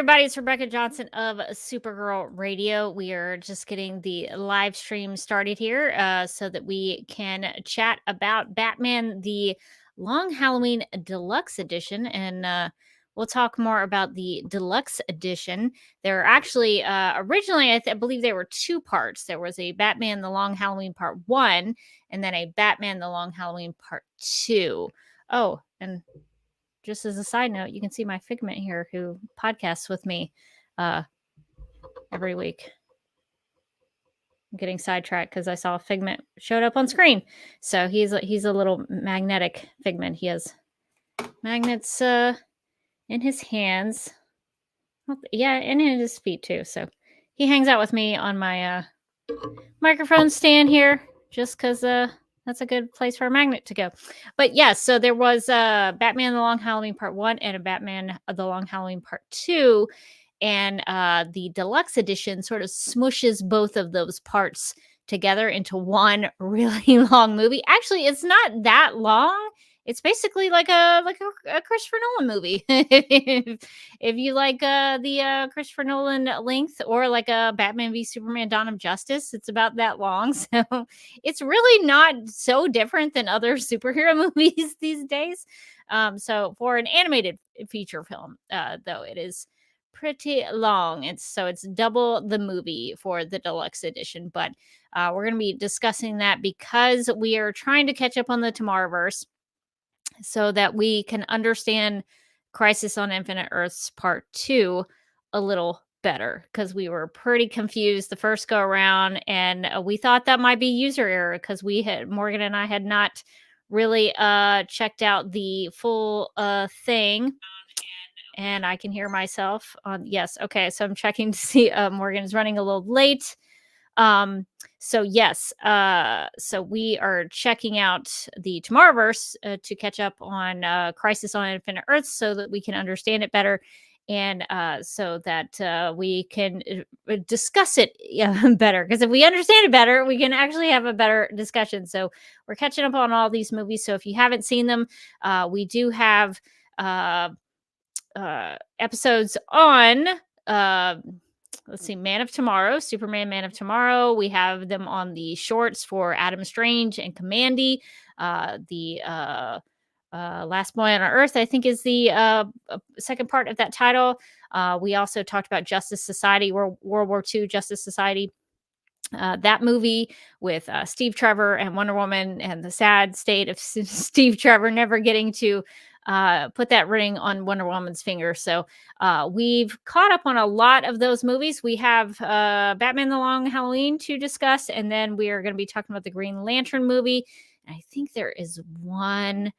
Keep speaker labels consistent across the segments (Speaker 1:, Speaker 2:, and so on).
Speaker 1: everybody. It's Rebecca Johnson of Supergirl Radio. We are just getting the live stream started here so that we can chat about Batman, the Long Halloween Deluxe Edition. And we'll talk more about the Deluxe Edition. There are actually, originally, I believe there were two parts. There was a Batman, the Long Halloween Part 1, and then a Batman, the Long Halloween Part 2. Oh, and just as a side note, you can see my Figment here who podcasts with me every week. I'm getting sidetracked because I saw Figment showed up on screen. So he's a little magnetic Figment. He has magnets in his hands. Yeah, and in his feet too. So he hangs out with me on my microphone stand here just because that's a good place for a magnet to go. But yes, so there was Batman the Long Halloween Part 1 and a Batman the Long Halloween Part 2. And the Deluxe Edition sort of smushes both of those parts together into one really long movie. Actually, it's not that long. It's basically like a Christopher Nolan movie. if you like the Christopher Nolan length, or like a Batman v Superman: Dawn of Justice, it's about that long. So it's really not so different than other superhero movies these days. So for an animated feature film, though, it is pretty long. It's double the movie for the Deluxe Edition. But we're going to be discussing that because we are trying to catch up on the Tomorrowverse, so that we can understand Crisis on Infinite Earths Part 2 a little better, because we were pretty confused the first go around, and we thought that might be user error because Morgan and I had not really checked out the full thing. And I can hear myself on. Yes. Okay. So I'm checking to see Morgan is running a little late. So yes, so we are checking out the Tomorrowverse to catch up on Crisis on Infinite Earths so that we can understand it better, and so that we can discuss it better. Because if we understand it better, we can actually have a better discussion. So we're catching up on all these movies. So if you haven't seen them, we do have episodes on let's see, Man of Tomorrow, Superman Man of Tomorrow. We have them on the shorts for Adam Strange and Commandy. The Last Boy on Earth, I think, is the second part of that title. We also talked about Justice Society, World War II Justice Society. That movie with Steve Trevor and Wonder Woman, and the sad state of Steve Trevor never getting to put that ring on Wonder Woman's finger. So we've caught up on a lot of those movies. We have Batman the Long Halloween to discuss, and then we are going to be talking about the Green Lantern movie. And I think there is one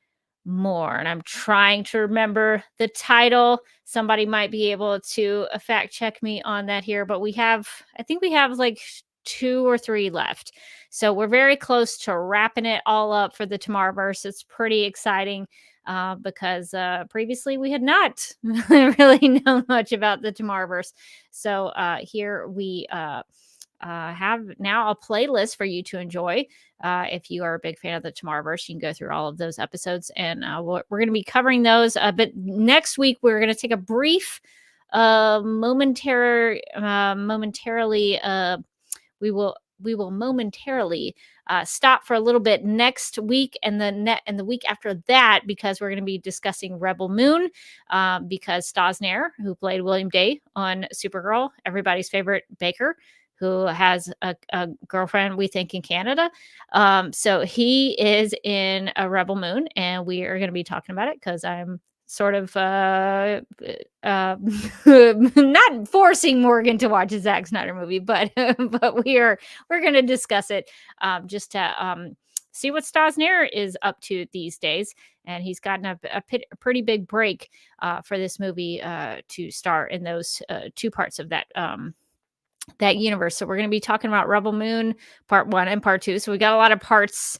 Speaker 1: more, and I'm trying to remember the title. Somebody might be able to fact check me on that here, but I think we have like 2 or 3 left. So we're very close to wrapping it all up for the Tomorrowverse. It's pretty exciting because previously we had not really known much about the Tomorrowverse. So here we have now a playlist for you to enjoy. If you are a big fan of the Tomorrowverse, you can go through all of those episodes, and we're going to be covering those. But next week, we're going to take a brief, momentarily, we will momentarily stop for a little bit next week and the week after that, because we're going to be discussing Rebel Moon, because Stasner, who played William Day on Supergirl, everybody's favorite baker, who has a girlfriend, we think, in Canada. So he is in a Rebel Moon, and we are going to be talking about it because I'm sort of not forcing Morgan to watch a Zack Snyder movie, but we're going to discuss it just to see what Stasner is up to these days. And he's gotten a pretty big break for this movie to star in those 2 parts of that universe. So we're going to be talking about Rebel Moon Part 1 and Part 2. So we got a lot of parts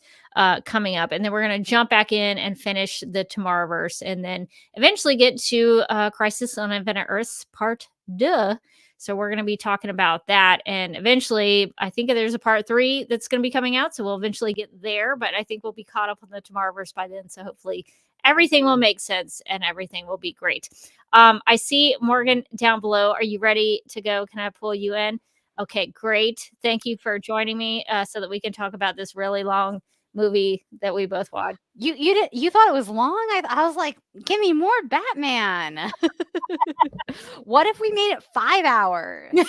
Speaker 1: coming up, and then we're going to jump back in and finish the Tomorrowverse, and then eventually get to Crisis on Infinite Earths Part 2. So we're going to be talking about that, and eventually I think there's a Part 3 that's going to be coming out, so we'll eventually get there, but I think we'll be caught up on the Tomorrowverse by then. So hopefully everything will make sense and everything will be great. I see Morgan down below. Are you ready to go? Can I pull you in? Okay, great. Thank you for joining me so that we can talk about this really long movie that we both watched.
Speaker 2: You thought it was long? I was like, give me more Batman. What if we made it 5 hours?
Speaker 1: It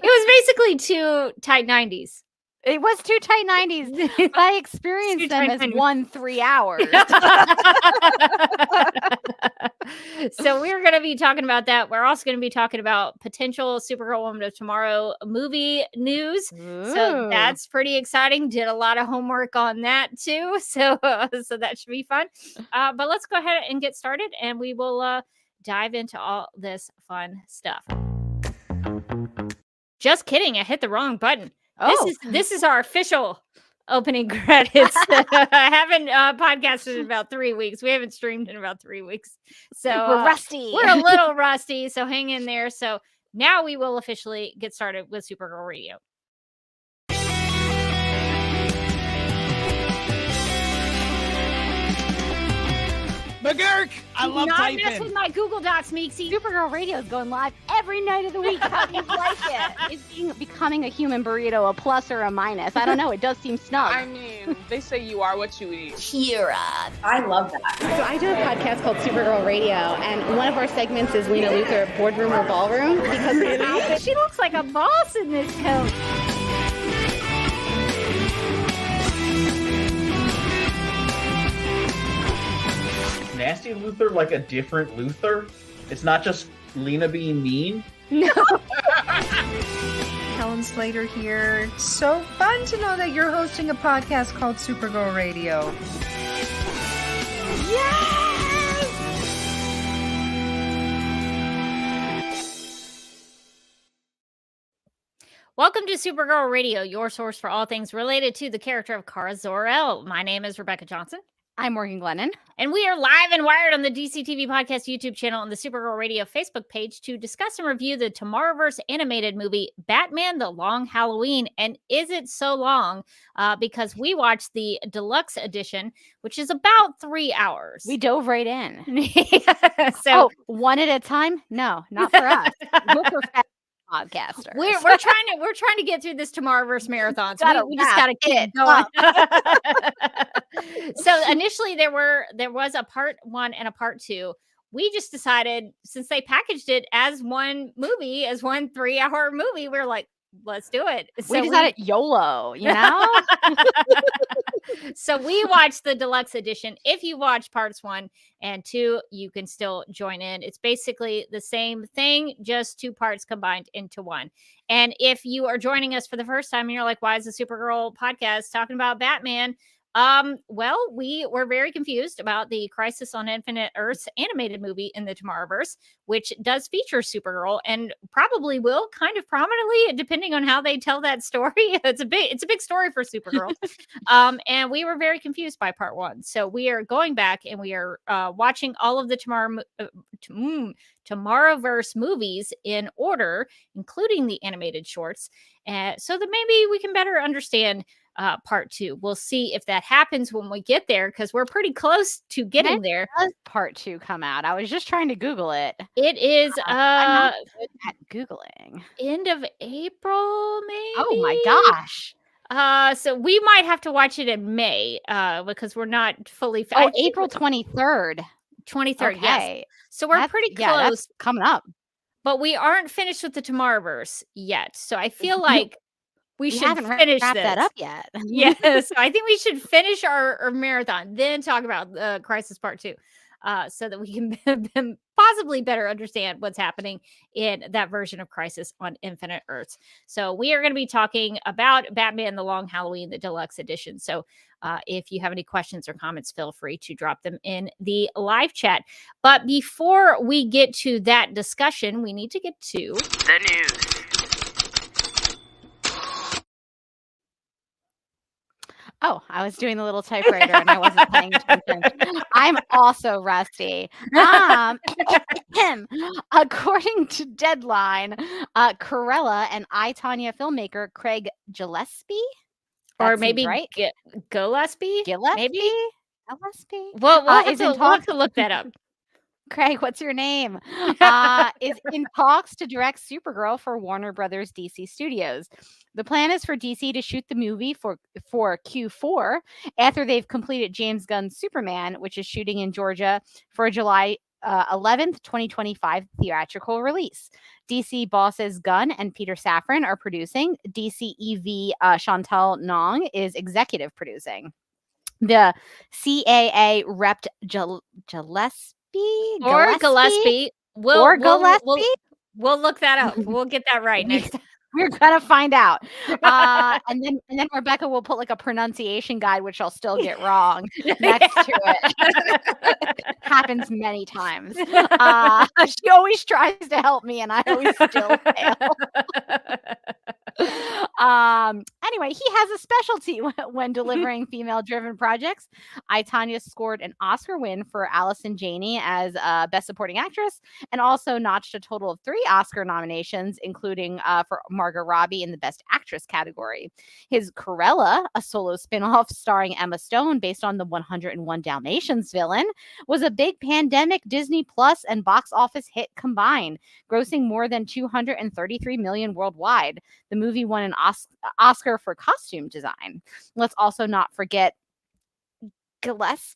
Speaker 1: was basically 2 tight 90s.
Speaker 2: It was 2 tight 90s, but I experienced them as 1 3 hours.
Speaker 1: So we're going to be talking about that. We're also going to be talking about potential Supergirl Woman of Tomorrow movie news.
Speaker 2: Ooh.
Speaker 1: So that's pretty exciting. Did a lot of homework on that too. So that should be fun. But let's go ahead and get started, and we will dive into all this fun stuff. Just kidding. I hit the wrong button.
Speaker 2: Oh.
Speaker 1: This is our official opening credits. I haven't podcasted in about 3 weeks. We haven't streamed in about 3 weeks. So
Speaker 2: we're rusty.
Speaker 1: We're a little rusty, so hang in there. So now we will officially get started with Supergirl Radio.
Speaker 3: McGurk! I love typing.
Speaker 1: Not mess with my Google Docs, Meeksy.
Speaker 2: Supergirl Radio is going live every night of the week. How do you like it? Is becoming a human burrito a plus or a minus? I don't know. It does seem snug.
Speaker 4: I mean, they say you are what you eat.
Speaker 5: Kira. I love that.
Speaker 6: So I do a podcast called Supergirl Radio, and one of our segments is Lena Luthor, Boardroom or Ballroom, because her outfit.
Speaker 1: She looks like a boss in this coat.
Speaker 7: Nasty Luthor like a different Luthor? It's not just Lena being mean?
Speaker 1: No.
Speaker 8: Helen Slater here. So fun to know that you're hosting a podcast called Supergirl Radio.
Speaker 1: Welcome to Supergirl Radio, your source for all things related to the character of Kara Zor-El. My name is Rebecca Johnson.
Speaker 2: I'm Morgan Glennon.
Speaker 1: And we are live and wired on the DCTV Podcast YouTube channel and the Supergirl Radio Facebook page to discuss and review the Tomorrowverse animated movie, Batman the Long Halloween. And is it so long? Because we watched the Deluxe edition, which is about 3 hours.
Speaker 2: We dove right in.
Speaker 1: So
Speaker 2: one at a time? No, not for us. We're professional podcasters.
Speaker 1: We're trying to get through this Tomorrowverse marathon. So we just gotta keep going. So initially there was a part 1 and a part 2. We just decided, since they packaged it as one movie, as one 3-hour movie, we're like, let's do it.
Speaker 2: We decided YOLO, you know?
Speaker 1: So we watched the Deluxe edition. If you watch parts 1 and 2, you can still join in. It's basically the same thing, just 2 parts combined into one. And if you are joining us for the first time and you're like, why is the Supergirl podcast talking about Batman? Well, we were very confused about the Crisis on Infinite Earths animated movie in the Tomorrowverse, which does feature Supergirl and probably will kind of prominently, depending on how they tell that story. It's a big story for Supergirl. And we were very confused by part 1. So we are going back and we are watching all of the Tomorrowverse movies in order, including the animated shorts, so that maybe we can better understand part 2. We'll see if that happens when we get there, because we're pretty close to getting there.
Speaker 2: Does part 2 come out? I was just trying to Google it.
Speaker 1: It is
Speaker 2: I'm not good at Googling.
Speaker 1: End of April, maybe.
Speaker 2: Oh my gosh.
Speaker 1: So we might have to watch it in May, because we're not fully.
Speaker 2: April 23rd.
Speaker 1: 23rd.
Speaker 2: Okay.
Speaker 1: Yes. So we're pretty close.
Speaker 2: Yeah, that's coming up.
Speaker 1: But we aren't finished with the Tomorrowverse yet. So I feel like we should finish
Speaker 2: that up yet.
Speaker 1: Yes, I think we should finish our marathon, then talk about Crisis Part 2, so that we can possibly better understand what's happening in that version of Crisis on Infinite Earths. So we are going to be talking about Batman the Long Halloween, the Deluxe edition. So if you have any questions or comments, feel free to drop them in the live chat. But before we get to that discussion, we need to get to
Speaker 9: the news.
Speaker 2: Oh, I was doing the little typewriter and I wasn't paying attention. I'm also rusty. According to Deadline, Corella and I, Tonya filmmaker Craig Gillespie,
Speaker 1: or maybe
Speaker 2: right?
Speaker 1: Gillespie,
Speaker 2: maybe Gillespie
Speaker 1: Well,
Speaker 2: is in
Speaker 1: we'll have
Speaker 2: talks.
Speaker 1: to look that up.
Speaker 2: Craig, what's your name? Is in talks to direct Supergirl for Warner Brothers DC Studios. The plan is for DC to shoot the movie for Q4 after they've completed James Gunn's Superman, which is shooting in Georgia for July 11th, 2025 theatrical release. DC bosses Gunn and Peter Safran are producing. DC EV Chantal Nong is executive producing. The CAA repped Gillespie
Speaker 1: Or Gillespie.
Speaker 2: Or Gillespie?
Speaker 1: We'll look that up. We'll get that right next time.
Speaker 2: We're gonna find out. And then Rebecca will put like a pronunciation guide, which I'll still get wrong next to it. Happens many times. She always tries to help me, and I always still fail. Anyway, he has a specialty when delivering female-driven projects. 𝘽𝙤𝙩𝙢𝙖𝙩 scored an Oscar win for Allison Janney as Best Supporting Actress, and also notched a total of 3 Oscar nominations, including for Margot Robbie in the Best Actress category. His Cruella, a solo spin-off starring Emma Stone based on the 101 Dalmatians villain, was a big pandemic Disney Plus and box office hit combined, grossing more than $233 million worldwide. The movie won an Oscar for costume design. Let's also not forget Gillespie.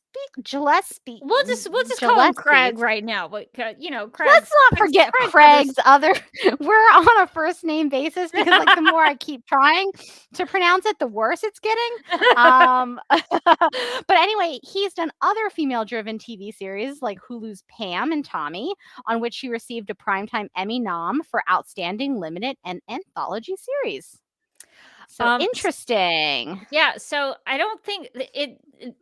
Speaker 1: We'll just call him Craig right now. But Craig.
Speaker 2: Let's not forget Craig's other. We're on a first name basis because like the more I keep trying to pronounce it, the worse it's getting. But anyway, he's done other female-driven TV series like Hulu's Pam and Tommy, on which he received a Primetime Emmy nom for Outstanding Limited and Anthology Series. So interesting.
Speaker 1: Yeah, so I don't think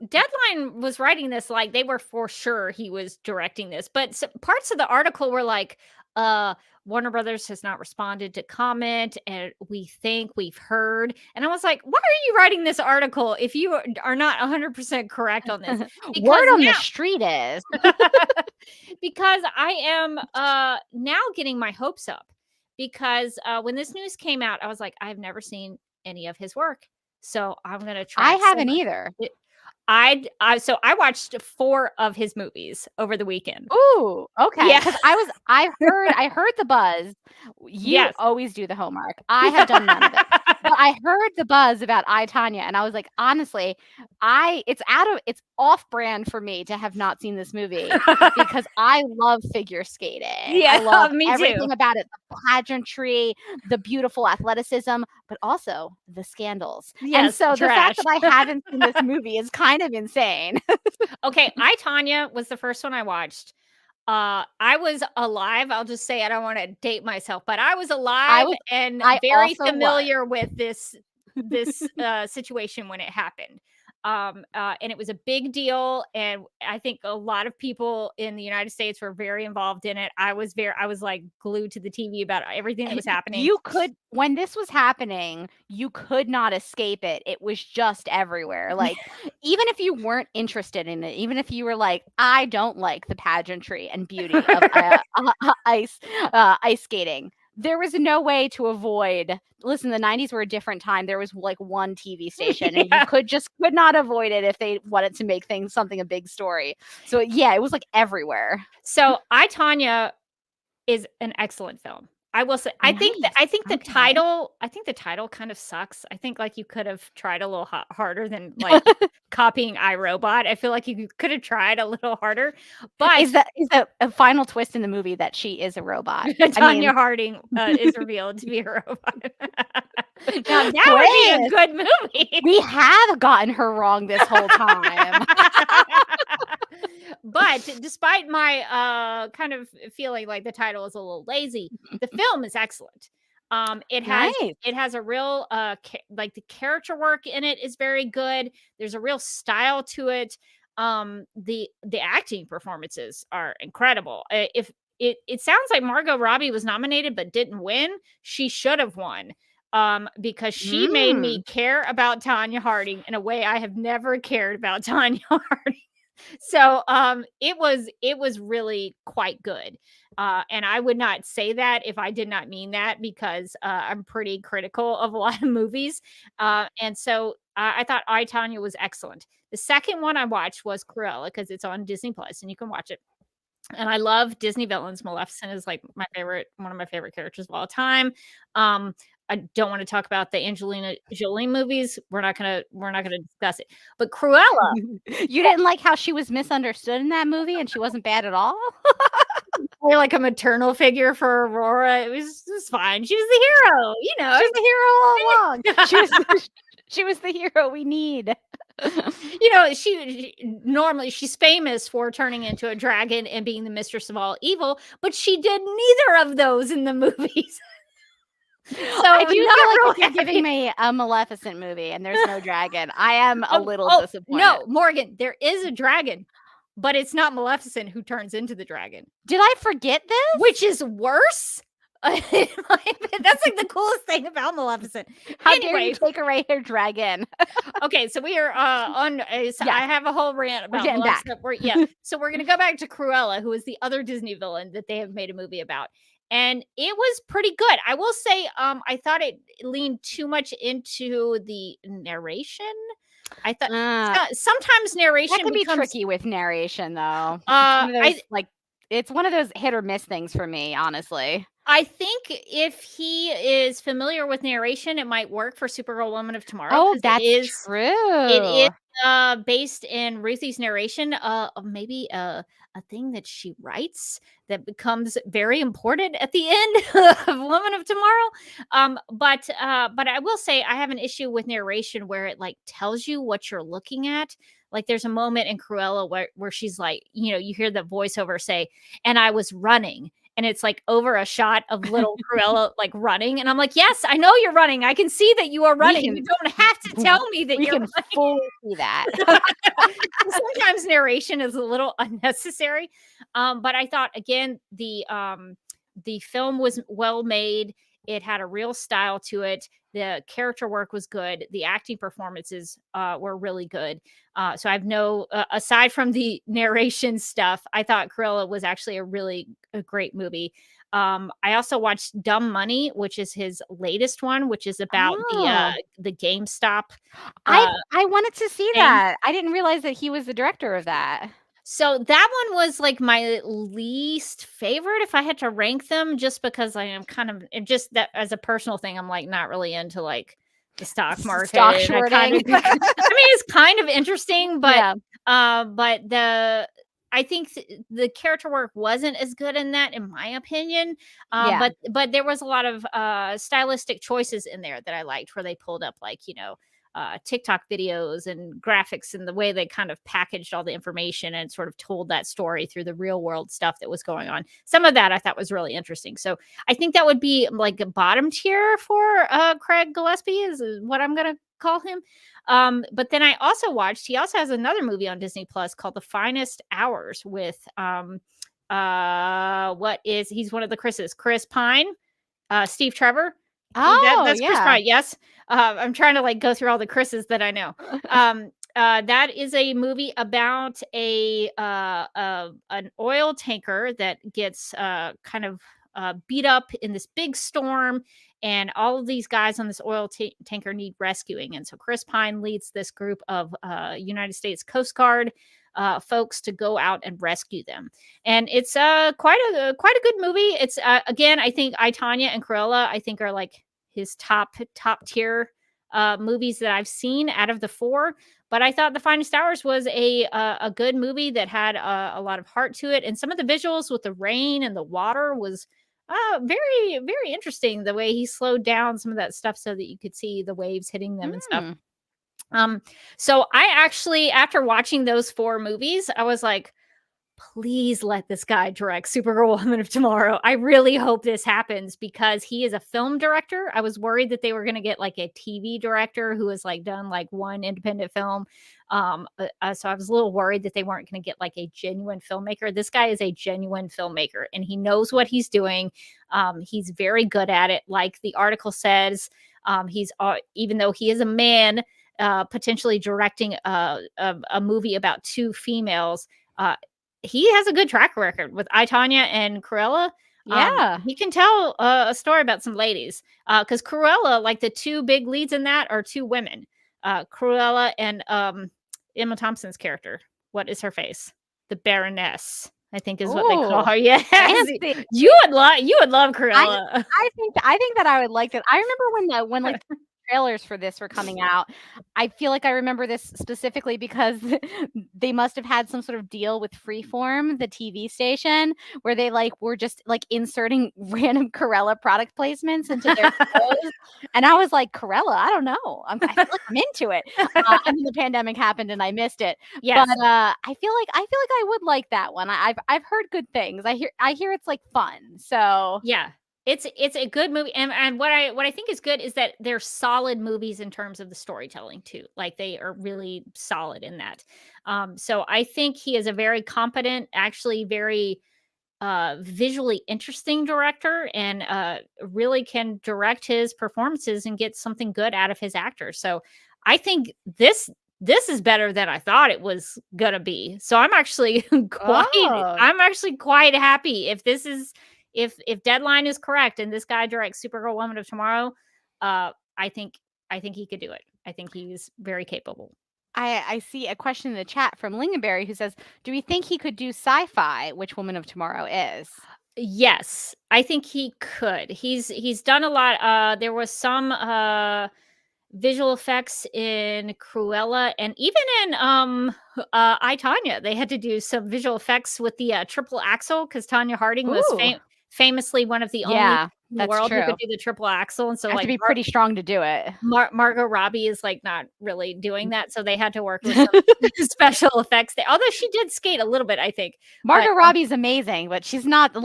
Speaker 1: Deadline was writing this like they were for sure he was directing this, but parts of the article were like, Warner Brothers has not responded to comment, and we've heard. And I was like, why are you writing this article if you are not 100% correct on this?
Speaker 2: Word on the street is.
Speaker 1: Because I am now getting my hopes up. Because when this news came out, I was like, I've never seen any of his work, so I'm gonna try.
Speaker 2: I haven't either.
Speaker 1: So I watched 4 of his movies over the weekend.
Speaker 2: Ooh, okay.
Speaker 1: Yeah,
Speaker 2: because I heard the buzz. You always do the homework. I have done none of it. But I heard the buzz about 𝘽𝙤𝙢𝙢𝙦, and I was like, honestly, it's off brand for me to have not seen this movie because I love figure skating.
Speaker 1: Yeah,
Speaker 2: I love
Speaker 1: me
Speaker 2: everything
Speaker 1: too.
Speaker 2: about it, the pageantry, the beautiful athleticism, but also the scandals.
Speaker 1: Yes,
Speaker 2: and so
Speaker 1: trash.
Speaker 2: the fact that I haven't seen this movie is kind of insane.
Speaker 1: Okay, 𝘽𝙤𝙢𝙢 was the first one I watched. I was alive. I'll just say I don't want to date myself, but I was alive and very familiar with this situation when it happened. And it was a big deal, and I think a lot of people in the United States were very involved in it. I was like glued to the TV about everything that was happening.
Speaker 2: When this was happening, you could not escape it. It was just everywhere. Like, even if you weren't interested in it, even if you were like, I don't like the pageantry and beauty of ice skating, there was no way to avoid. Listen, the 90s were a different time. There was like one TV station, and you could not avoid it if they wanted to make something a big story. So yeah, it was like everywhere.
Speaker 1: So 𝘽𝙤𝙢𝙢𝙢 is an excellent film. I will say, I think the title kind of sucks. I think like you could have tried a little harder than like copying iRobot. I feel like you could have tried a little harder. But
Speaker 2: is that a final twist in the movie that she is a robot?
Speaker 1: Tonya Harding is revealed to be a robot. Now that would be a good movie.
Speaker 2: We have gotten her wrong this whole time.
Speaker 1: But despite my kind of feeling like the title is a little lazy, the film is excellent. It has a real like the character work in it is very good. There's a real style to it. The acting performances are incredible. If it sounds like Margot Robbie was nominated but didn't win, she should have won. Because she made me care about Tonya Harding in a way I have never cared about Tonya Harding. So it was really quite good. And I would not say that if I did not mean that, because I'm pretty critical of a lot of movies. And so I thought I, Tanya was excellent. The second one I watched was Cruella because it's on Disney Plus and you can watch it. And I love Disney villains. Maleficent is like one of my favorite characters of all time. I don't want to talk about the Angelina Jolie movies. We're not gonna discuss it. But Cruella,
Speaker 2: You didn't like how she was misunderstood in that movie, and she wasn't bad at all.
Speaker 1: play like a maternal figure for Aurora. It was fine. She was the hero, you know.
Speaker 2: She was the hero all along. She was the hero we need.
Speaker 1: You know, normally she's famous for turning into a dragon and being the mistress of all evil, but she did neither of those in the movies. So
Speaker 2: I do feel like if you're
Speaker 1: really
Speaker 2: giving me a Maleficent movie and there's no dragon, I am a little disappointed.
Speaker 1: No, Morgan, there is a dragon, but it's not Maleficent who turns into the dragon.
Speaker 2: Did I forget this?
Speaker 1: Which is worse. That's like the coolest thing about Maleficent.
Speaker 2: How dare you take away her dragon?
Speaker 1: Okay, so we are on. I have a whole rant about Maleficent. So we're gonna go back to Cruella, who is the other Disney villain that they have made a movie about, and it was pretty good. I will say, I thought it leaned too much into the narration. I thought sometimes narration
Speaker 2: that can be tricky with narration, though. It's one of those hit or miss things for me, honestly.
Speaker 1: I think if he is familiar with narration, it might work for Supergirl Woman of Tomorrow.
Speaker 2: Oh, that's true.
Speaker 1: It is based in Ruthie's narration of maybe a thing that she writes that becomes very important at the end of Woman of Tomorrow. But I will say I have an issue with narration where it like tells you what you're looking at. Like there's a moment in Cruella where she's like, you know, you hear the voiceover say, "And I was running." And it's like over a shot of little Cruella like running. And I'm like, yes, I know you're running. I can see that you are running. You don't have to tell me that you're running.
Speaker 2: Fully see that.
Speaker 1: Sometimes narration is a little unnecessary. But I thought, again, the film was well made. It had a real style to it. The character work was good. The acting performances were really good. So I have aside from the narration stuff, I thought Cruella was actually a great movie. I also watched Dumb Money, which is his latest one, which is about the GameStop.
Speaker 2: I wanted to see that. I didn't realize that he was the director of that.
Speaker 1: So that one was like my least favorite if I had to rank them, just because I am kind of just that as a personal thing. I'm like not really into like the stock market.
Speaker 2: Stock shorting.
Speaker 1: I mean, it's kind of interesting, but I think the character work wasn't as good in that, in my opinion. But there was a lot of stylistic choices in there that I liked, where they pulled up like, you know, TikTok videos and graphics and the way they kind of packaged all the information and sort of told that story through the real world stuff that was going on. Some of that I thought was really interesting. So I think that would be like a bottom tier for Craig Gillespie is what I'm going to call him. But then he also has another movie on Disney Plus called The Finest Hours with he's one of the Chris's, Chris Pine, Steve Trevor. That's Chris Pine. Yes. I'm trying to like go through all the Chris's that I know. That is a movie about an oil tanker that gets kind of beat up in this big storm, and all of these guys on this oil tanker need rescuing. And so Chris Pine leads this group of United States Coast Guard folks to go out and rescue them. And it's quite a good movie. It's again, I think I, Tanya and Cruella, I think are like his top tier movies that I've seen out of the four. But I thought The Finest Hours was a good movie that had a lot of heart to it, and some of the visuals with the rain and the water was very, very interesting. The way he slowed down some of that stuff so that you could see the waves hitting them and stuff. So I actually, after watching those four movies, I was like, please let this guy direct Supergirl Woman of Tomorrow. I really hope this happens because he is a film director. I was worried that they were going to get like a TV director who has like done like one independent film. So I was a little worried that they weren't going to get like a genuine filmmaker. This guy is a genuine filmmaker and he knows what he's doing. He's very good at it. Like the article says, he's even though he is a man, potentially directing a movie about two females, he has a good track record with I, Tanya and Cruella. He can tell a story about some ladies because Cruella, like the two big leads in that are two women. Cruella and Emma Thompson's character. What is her face? The Baroness, I think is what they call
Speaker 2: Ooh,
Speaker 1: her. Yes,
Speaker 2: fancy.
Speaker 1: you would love Cruella.
Speaker 2: I think that I would like that. I remember when like the trailers for this were coming out. I feel like I remember this specifically because they must have had some sort of deal with Freeform, the TV station, where they like were just like inserting random Cruella product placements into their shows. And I was like, Cruella, I don't know. I feel like I'm into it. And then the pandemic happened and I missed it.
Speaker 1: Yes.
Speaker 2: But I feel like I would like that one. I've heard good things. I hear it's like fun. So
Speaker 1: Yeah. It's a good movie, and what I think is good is that they're solid movies in terms of the storytelling too. Like they are really solid in that. So I think he is a very competent, actually very visually interesting director, and really can direct his performances and get something good out of his actors. So I think this is better than I thought it was gonna be. So I'm actually I'm actually quite happy if this is if Deadline is correct and this guy directs Supergirl Woman of Tomorrow. I think he could do it. I think he's very capable.
Speaker 2: I see a question in the chat from Lingonberry who says, "Do we think he could do sci-fi, which Woman of Tomorrow is?"
Speaker 1: Yes, I think he could. He's done a lot. There was some visual effects in Cruella, and even in Tanya, they had to do some visual effects with the triple axle because Tanya Harding was famously one of the only in the world who could do the triple axle, and so
Speaker 2: have to be pretty strong to do it.
Speaker 1: Margot Robbie is like not really doing that, so they had to work with some special effects. Although she did skate a little bit, I think.
Speaker 2: Margot Robbie's amazing, but she's not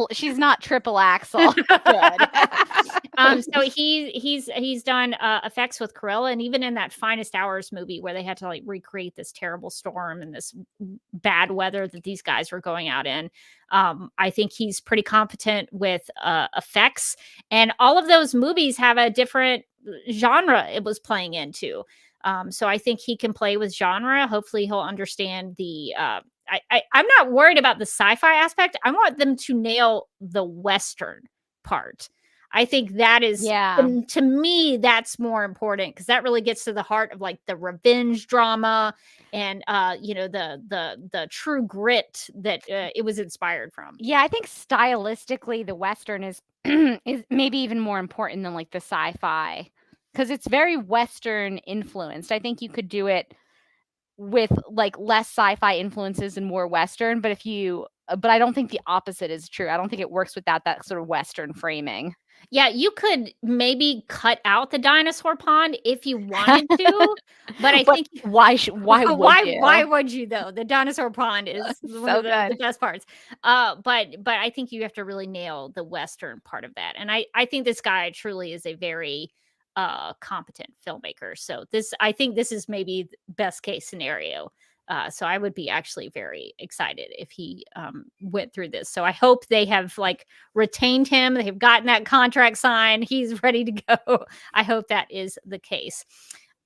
Speaker 2: triple axle good.
Speaker 1: So he's done effects with Cruella, and even in that Finest Hours movie where they had to like recreate this terrible storm and this bad weather that these guys were going out in. I think he's pretty competent with effects, and all of those movies have a different genre it was playing into. So I think he can play with genre. Hopefully he'll understand the I'm not worried about the sci-fi aspect. I want them to nail the Western part. I think that is, to me, that's more important because that really gets to the heart of like the revenge drama and the true grit that it was inspired from.
Speaker 2: Yeah, I think stylistically the Western is is maybe even more important than like the sci-fi because it's very Western influenced. I think you could do it with like less sci-fi influences and more Western, but I don't think the opposite is true. I don't think it works without that sort of Western framing.
Speaker 1: Yeah, you could maybe cut out the dinosaur pond if you wanted to, but I think
Speaker 2: why
Speaker 1: would you though? The dinosaur pond is one of the best parts. But I think you have to really nail the Western part of that, and I think this guy truly is a very competent filmmaker. So I think this is maybe best case scenario. So I would be actually very excited if he went through this. So I hope they have like retained him. They have gotten that contract signed. He's ready to go. I hope that is the case.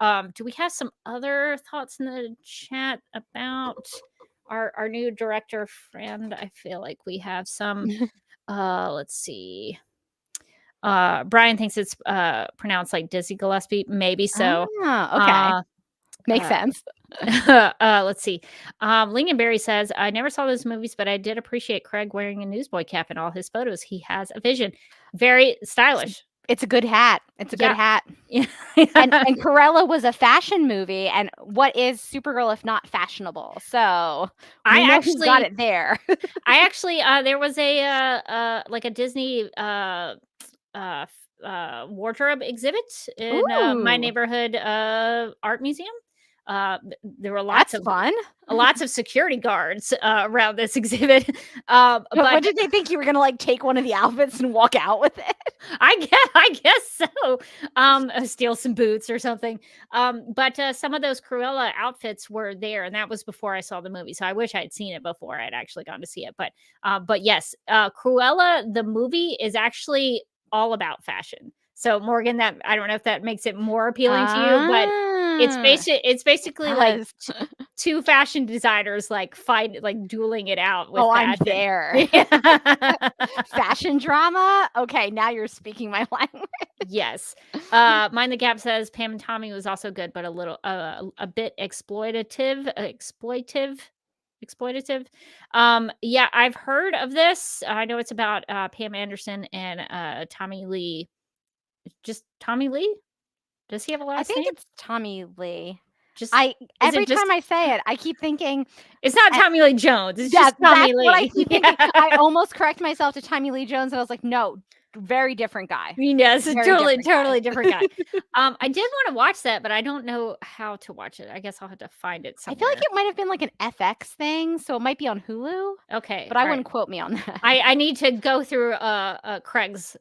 Speaker 1: Do we have some other thoughts in the chat about our new director friend? I feel like we have some. Let's see. Brian thinks it's pronounced like Dizzy Gillespie. Maybe so.
Speaker 2: Okay. Makes sense.
Speaker 1: Let's see. Lingonberry says, I never saw those movies, but I did appreciate Craig wearing a newsboy cap in all his photos. He has a vision. Very stylish.
Speaker 2: It's a good hat. It's a good hat. and Cruella was a fashion movie. And what is Supergirl if not fashionable? So I actually got it there.
Speaker 1: I actually there was a like a Disney wardrobe exhibit in my neighborhood art museum. There were lots of security guards around this exhibit. But
Speaker 2: what did they think you were gonna like take one of the outfits and walk out with it?
Speaker 1: I guess so. Steal some boots or something. But some of those Cruella outfits were there, and that was before I saw the movie. So I wish I'd seen it before I'd actually gone to see it. But yes, Cruella the movie is actually all about fashion. So Morgan, that I don't know if that makes it more appealing to you, but it's basically like two fashion designers like dueling it out with
Speaker 2: I'm
Speaker 1: fashion.
Speaker 2: there. Fashion drama. Okay, now you're speaking my language.
Speaker 1: Yes. Mind the Gap says Pam and Tommy was also good, but a little a bit exploitative. Yeah, I've heard of this. I know it's about Pam Anderson and Tommy Lee. Just Tommy Lee? Does he have a
Speaker 2: I
Speaker 1: last
Speaker 2: think
Speaker 1: name?
Speaker 2: it's Tommy Lee.
Speaker 1: Just
Speaker 2: Every time I say it, I keep thinking
Speaker 1: it's not Tommy Lee Jones. It's
Speaker 2: yeah,
Speaker 1: just Tommy
Speaker 2: that's
Speaker 1: Lee.
Speaker 2: what I keep thinking.
Speaker 1: Yeah.
Speaker 2: I almost correct myself to Tommy Lee Jones, and I was like, no, very different guy.
Speaker 1: Yes,
Speaker 2: Very
Speaker 1: totally different guy. I did want to watch that, but I don't know how to watch it. I guess I'll have to find it somewhere.
Speaker 2: I feel like it might have been like an FX thing, so it might be on Hulu.
Speaker 1: Okay,
Speaker 2: but I wouldn't quote me on that.
Speaker 1: I need to go through Craig's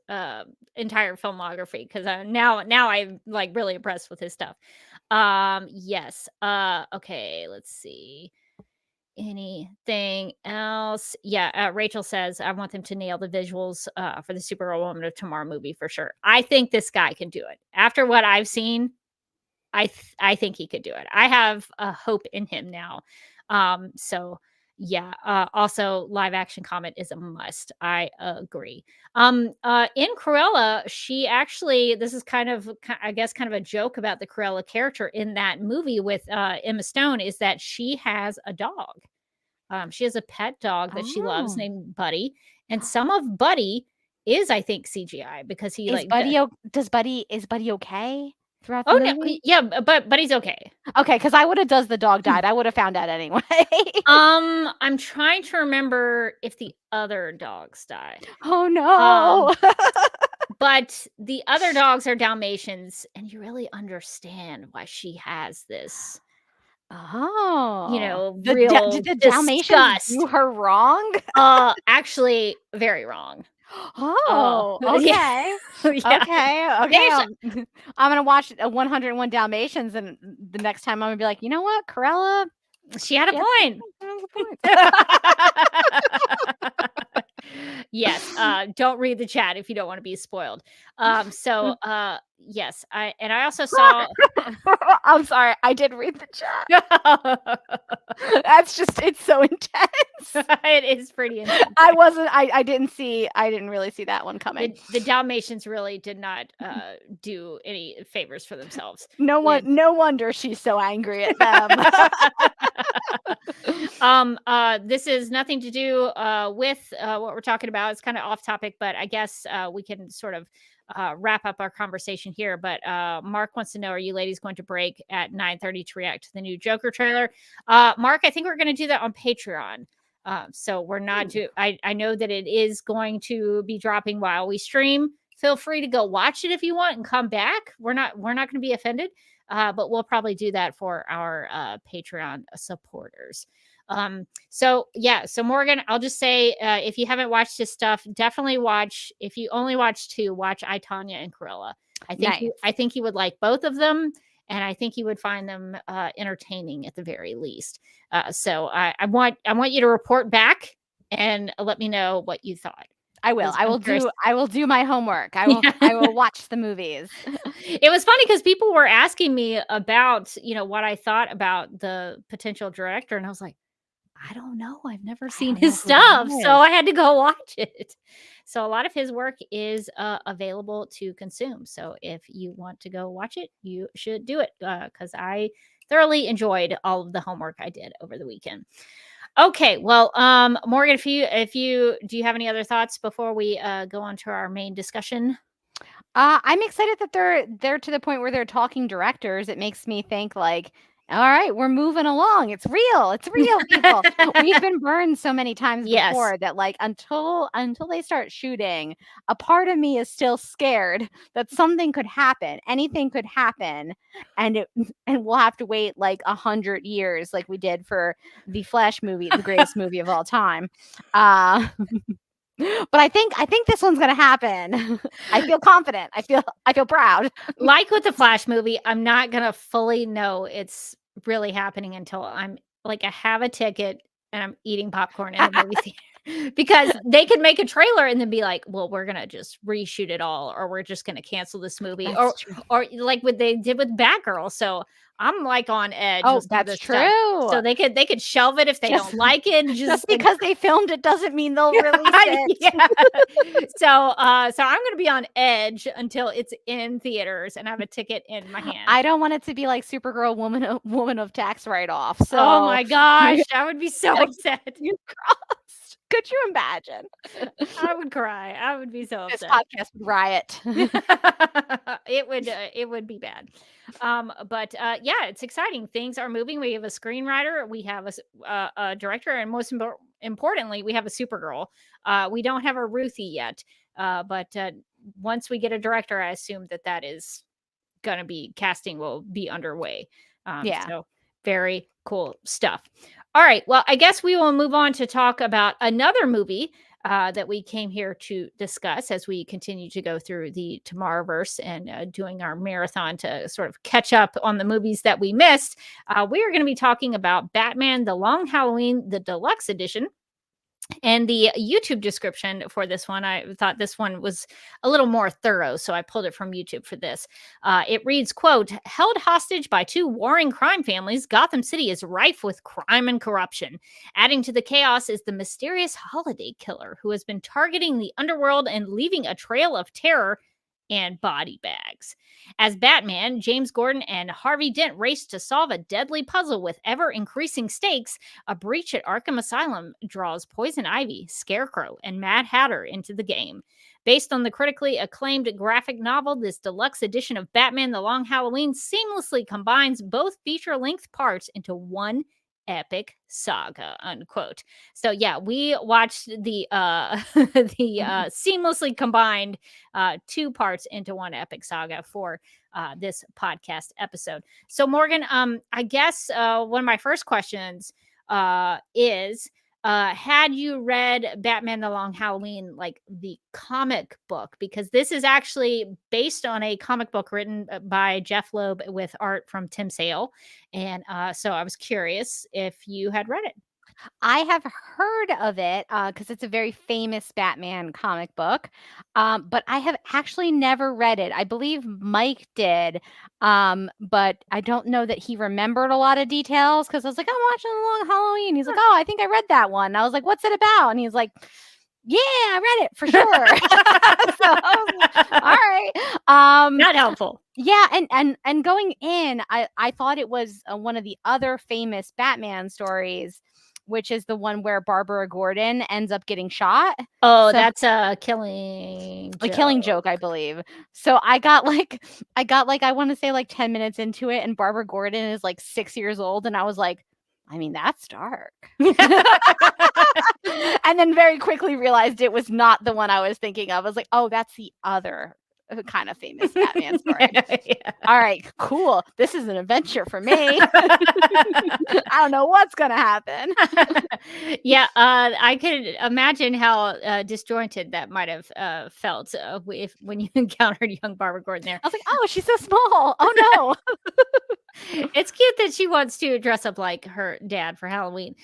Speaker 1: entire filmography because now I'm like really impressed with his stuff. Yes. Okay, let's see. Anything else? Yeah, Rachel says I want them to nail the visuals for the Supergirl Woman of Tomorrow movie for sure. I think this guy can do it. After what I've seen, I think he could do it. I have a hope in him now. So yeah. Also, live action Comet is a must. I agree. In Cruella, she actually this is kind of I guess kind of a joke about the Cruella character in that movie with Emma Stone is that she has a dog. She has a pet dog that she loves named Buddy, and some of Buddy is I think CGI because he
Speaker 2: Is Buddy okay throughout the movie?
Speaker 1: no, yeah, but Buddy's okay.
Speaker 2: Okay, because I would have does the dog died. I would have found out anyway.
Speaker 1: I'm trying to remember if the other dogs died.
Speaker 2: Oh no.
Speaker 1: But the other dogs are Dalmatians, and you really understand why she has this.
Speaker 2: Oh,
Speaker 1: Real
Speaker 2: did the Dalmatians do her wrong?
Speaker 1: Actually, very wrong.
Speaker 2: Oh, okay.
Speaker 1: Yeah.
Speaker 2: Okay. I'm gonna watch 101 Dalmatians, and the next time I'm gonna be like, you know what, Cruella?
Speaker 1: She had a point. Yes. Don't read the chat if you don't want to be spoiled. Yes. I also saw.
Speaker 2: I'm sorry. I did read the chat. It's so intense.
Speaker 1: It is pretty intense.
Speaker 2: I didn't really see that one coming.
Speaker 1: The Dalmatians really did not do any favors for themselves.
Speaker 2: No wonder she's so angry at them.
Speaker 1: This is nothing to do with what we're talking about. It's kind of off topic, but I guess we can sort of wrap up our conversation here. But Mark wants to know, are you ladies going to break at 9:30 to react to the new Joker trailer? Mark, I think we're going to do that on Patreon. So we're not I know that it is going to be dropping while we stream. Feel free to go watch it if you want and come back. We're not going to be offended. But we'll probably do that for our Patreon supporters. So Morgan, I'll just say, if you haven't watched this stuff, definitely watch. If you only watch 2, watch I, Tonya and Cruella. I think you would like both of them, and I think you would find them entertaining at the very least. So I want you to report back and let me know what you thought.
Speaker 2: I will. I will do my homework. I will watch the movies.
Speaker 1: It was funny because people were asking me about, what I thought about the potential director, and I was like, I don't know. I've never seen his stuff, so I had to go watch it. So a lot of his work is available to consume. So if you want to go watch it, you should do it because I thoroughly enjoyed all of the homework I did over the weekend. Okay, well, Morgan, do you have any other thoughts before we go on to our main discussion?
Speaker 2: I'm excited that they're to the point where they're talking directors. It makes me think like, all right, we're moving along. It's real, people. We've been burned so many times before that like until they start shooting, a part of me is still scared that something could happen. Anything could happen, and we'll have to wait like 100 years, like we did for the Flash movie, the greatest movie of all time. But I think this one's gonna happen. I feel confident. I feel proud.
Speaker 1: Like with the Flash movie, I'm not gonna fully know it's really happening until I'm like I have a ticket and I'm eating popcorn in the movie theater. because they could make a trailer and then be like, well, we're gonna just reshoot it all, or we're just gonna cancel this movie,
Speaker 2: That's true.
Speaker 1: or like what they did with Batgirl. So I'm like on edge
Speaker 2: Oh,
Speaker 1: with some of
Speaker 2: that's
Speaker 1: this stuff.
Speaker 2: true.
Speaker 1: So they could shelve it if they
Speaker 2: Just
Speaker 1: don't like it.
Speaker 2: just because they filmed it doesn't mean they'll release it.
Speaker 1: Yeah. So I'm gonna be on edge until it's in theaters and I have a ticket in my hand.
Speaker 2: I don't want it to be like Supergirl woman of tax write-off. So
Speaker 1: Oh my gosh, I would be so upset.
Speaker 2: you crossed. Could you imagine?
Speaker 1: I would cry. I would be so
Speaker 2: This
Speaker 1: upset.
Speaker 2: podcast would riot.
Speaker 1: It would be bad. But yeah, it's exciting. Things are moving. We have a screenwriter, we have a director, and most importantly, we have a Supergirl. We don't have a Ruthie yet, but once we get a director, I assume that is gonna be casting will be underway.
Speaker 2: Yeah.
Speaker 1: So very cool stuff. All right. Well, I guess we will move on to talk about another movie that we came here to discuss as we continue to go through the Tomorrowverse and doing our marathon to sort of catch up on the movies that we missed. We are going to be talking about Batman: The Long Halloween, the Deluxe Edition. And the YouTube description for this one, I thought this one was a little more thorough, so I pulled it from YouTube for this. It reads, quote, held hostage by two warring crime families, Gotham City is rife with crime and corruption. Adding to the chaos is the mysterious holiday killer who has been targeting the underworld and leaving a trail of terror and body bags. As Batman, James Gordon and Harvey Dent race to solve a deadly puzzle with ever-increasing stakes, a breach at Arkham Asylum draws Poison Ivy, Scarecrow, and Mad Hatter into the game. Based on the critically acclaimed graphic novel, this deluxe edition of Batman: The Long Halloween seamlessly combines both feature-length parts into one epic saga, unquote. So yeah, we watched the seamlessly combined two parts into one epic saga for this podcast episode. So Morgan, I guess one of my first questions is had you read Batman: The Long Halloween, like the comic book? Because this is actually based on a comic book written by Jeff Loeb with art from Tim Sale. And so I was curious if you had read it.
Speaker 2: I have heard of it because it's a very famous Batman comic book, but I have actually never read it. I believe Mike did, but I don't know that he remembered a lot of details because I was like, I'm watching The Long Halloween. He's like, oh, I think I read that one. And I was like, what's it about? And he's like, yeah, I read it for sure. So I was like, all right.
Speaker 1: Not helpful.
Speaker 2: Yeah, and going in, I thought it was one of the other famous Batman stories, which is the one where Barbara Gordon ends up getting shot.
Speaker 1: Oh,
Speaker 2: So-
Speaker 1: that's a killing
Speaker 2: joke, I believe. So I got like I want to say like 10 minutes into it, and Barbara Gordon is like 6 years old, and I was like, I mean, that's dark. And then very quickly realized it was not the one I was thinking of. I was like, oh, that's the other kind of famous Batman story.
Speaker 1: Yeah.
Speaker 2: All right, cool. This is an adventure for me. I don't know what's gonna happen.
Speaker 1: Yeah, I could imagine how disjointed that might have felt if when you encountered young Barbara Gordon there.
Speaker 2: I was like, oh, she's so small. Oh no.
Speaker 1: It's cute that she wants to dress up like her dad for Halloween.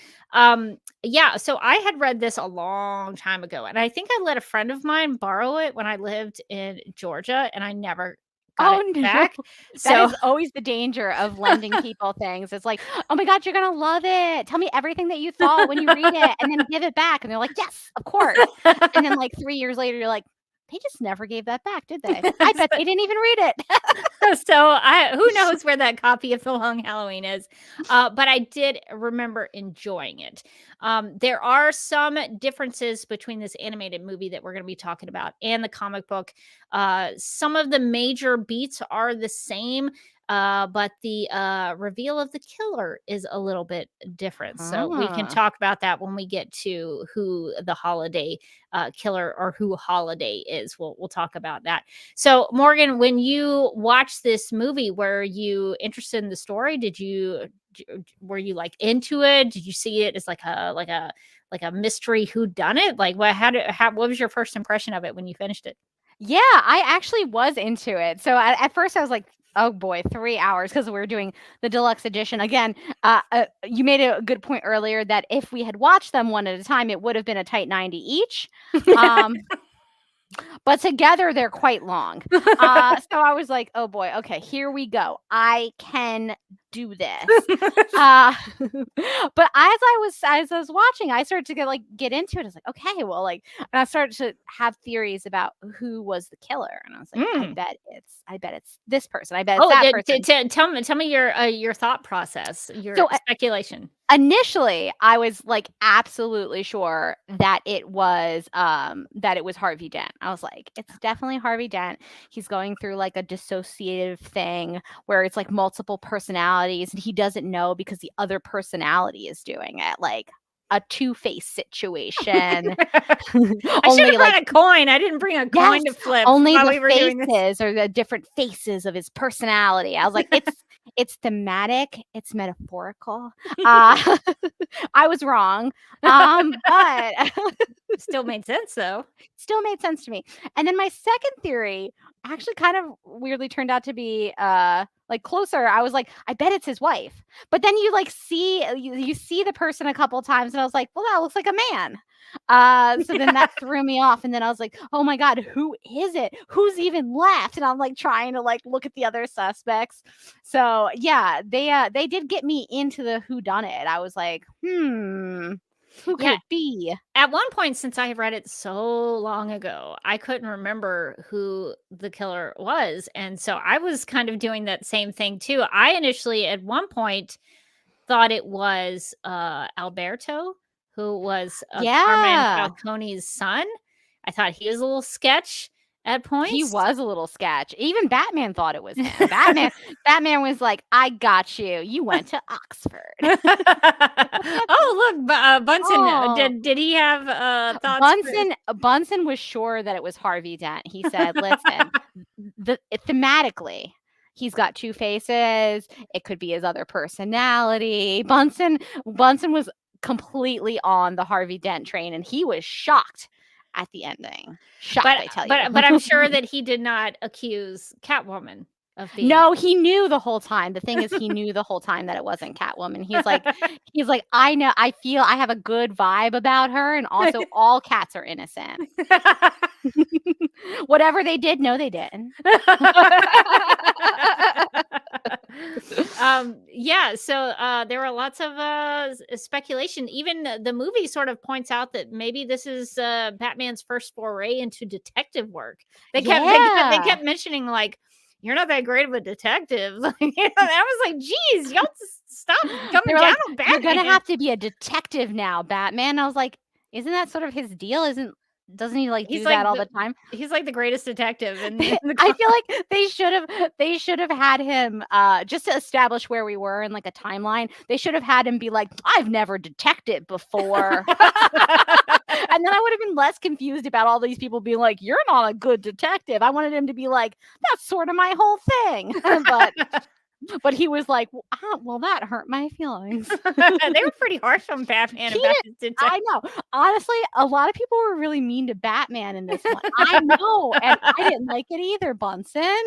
Speaker 1: Yeah, so I had read this a long time ago, and I think I let a friend of mine borrow it when I lived in Georgia, and I never got it back.
Speaker 2: That
Speaker 1: So
Speaker 2: is always the danger of lending people things. It's like, oh my God, you're gonna love it. Tell me everything that you thought when you read it, and then give it back. And they're like, yes, of course. And then like 3 years later, you're like, they just never gave that back, did they? I bet they didn't even read it.
Speaker 1: So who knows where that copy of The Long Halloween is, but I did remember enjoying it. There are some differences between this animated movie that we're going to be talking about and the comic book. Some of the major beats are the same, but the reveal of the killer is a little bit different. So we can talk about that when we get to who the holiday killer or who Holiday is. We'll talk about that. So Morgan, when you watched this movie, were you interested in the story? Were you like into it? Did you see it as like a mystery whodunit? Like what was your first impression of it when you finished it?
Speaker 2: Yeah, I actually was into it. So at first I was like Oh boy, 3 hours because we were doing the deluxe edition. Again, you made a good point earlier that if we had watched them one at a time, it would have been a tight 90 each. But together they're quite long. So I was like, oh boy, okay, here we go. I can do this. But as I was watching, I started to get into it. I was like, okay, well, and I started to have theories about who was the killer, and I was like, I bet it's this person. I bet it's that person.
Speaker 1: Tell me your thought process, your speculation.
Speaker 2: Initially, I was absolutely sure that it was Harvey Dent. I was like, it's definitely Harvey Dent. He's going through a dissociative thing where it's multiple personalities, and he doesn't know because the other personality is doing it, a two-face situation.
Speaker 1: I should have brought a coin. I didn't bring a coin to flip.
Speaker 2: Only the faces or the different faces of his personality. I was like, it's thematic. It's metaphorical. I was wrong, but
Speaker 1: still made sense though.
Speaker 2: Still made sense to me. And then my second theory actually kind of weirdly turned out to be closer. I was like, I bet it's his wife. But then you see the person a couple times, and I was like, well, that looks like a man. So then that threw me off, and then I was like, oh my god, who is it? Who's even left? And I'm trying to look at the other suspects. So yeah, they did get me into the whodunit. I was like, who could it be?
Speaker 1: At one point, since I read it so long ago, I couldn't remember who the killer was. And so I was kind of doing that same thing too. I initially, at one point, thought it was Alberto, who was Carmen Falcone's son. I thought he was a little sketch at points.
Speaker 2: He was a little sketch. Even Batman thought it was him. Batman was like, I got you. You went to Oxford.
Speaker 1: Oh, look, Bunsen. Oh. Did he have thoughts?
Speaker 2: Bunsen was sure that it was Harvey Dent. He said, listen, thematically, he's got two faces. It could be his other personality. Bunsen was completely on the Harvey Dent train, and he was shocked at the ending. Shocked, I tell you.
Speaker 1: But I'm sure that he did not accuse Catwoman of being.
Speaker 2: No, he knew the whole time. The thing is, he knew the whole time that it wasn't Catwoman. He's like, I know, I feel I have a good vibe about her, and also all cats are innocent. Whatever they did, no, they didn't.
Speaker 1: So there were lots of speculation. Even the movie sort of points out that maybe this is Batman's first foray into detective work. They kept mentioning you're not that great of a detective. And I was like, geez, y'all stop coming down on Batman.
Speaker 2: You're gonna have to be a detective now, Batman. I was like, isn't that sort of his deal? Doesn't he do that all the time?
Speaker 1: He's like the greatest detective.
Speaker 2: I feel like they should have had him just to establish where we were in a timeline. They should have had him be like, I've never detected before. And then I would have been less confused about all these people being like, you're not a good detective. I wanted him to be like, that's sort of my whole thing. But he was like, well, that hurt my feelings.
Speaker 1: They were pretty harsh on Batman.
Speaker 2: I know. Honestly, a lot of people were really mean to Batman in this one. I know. And I didn't like it either, Bunsen.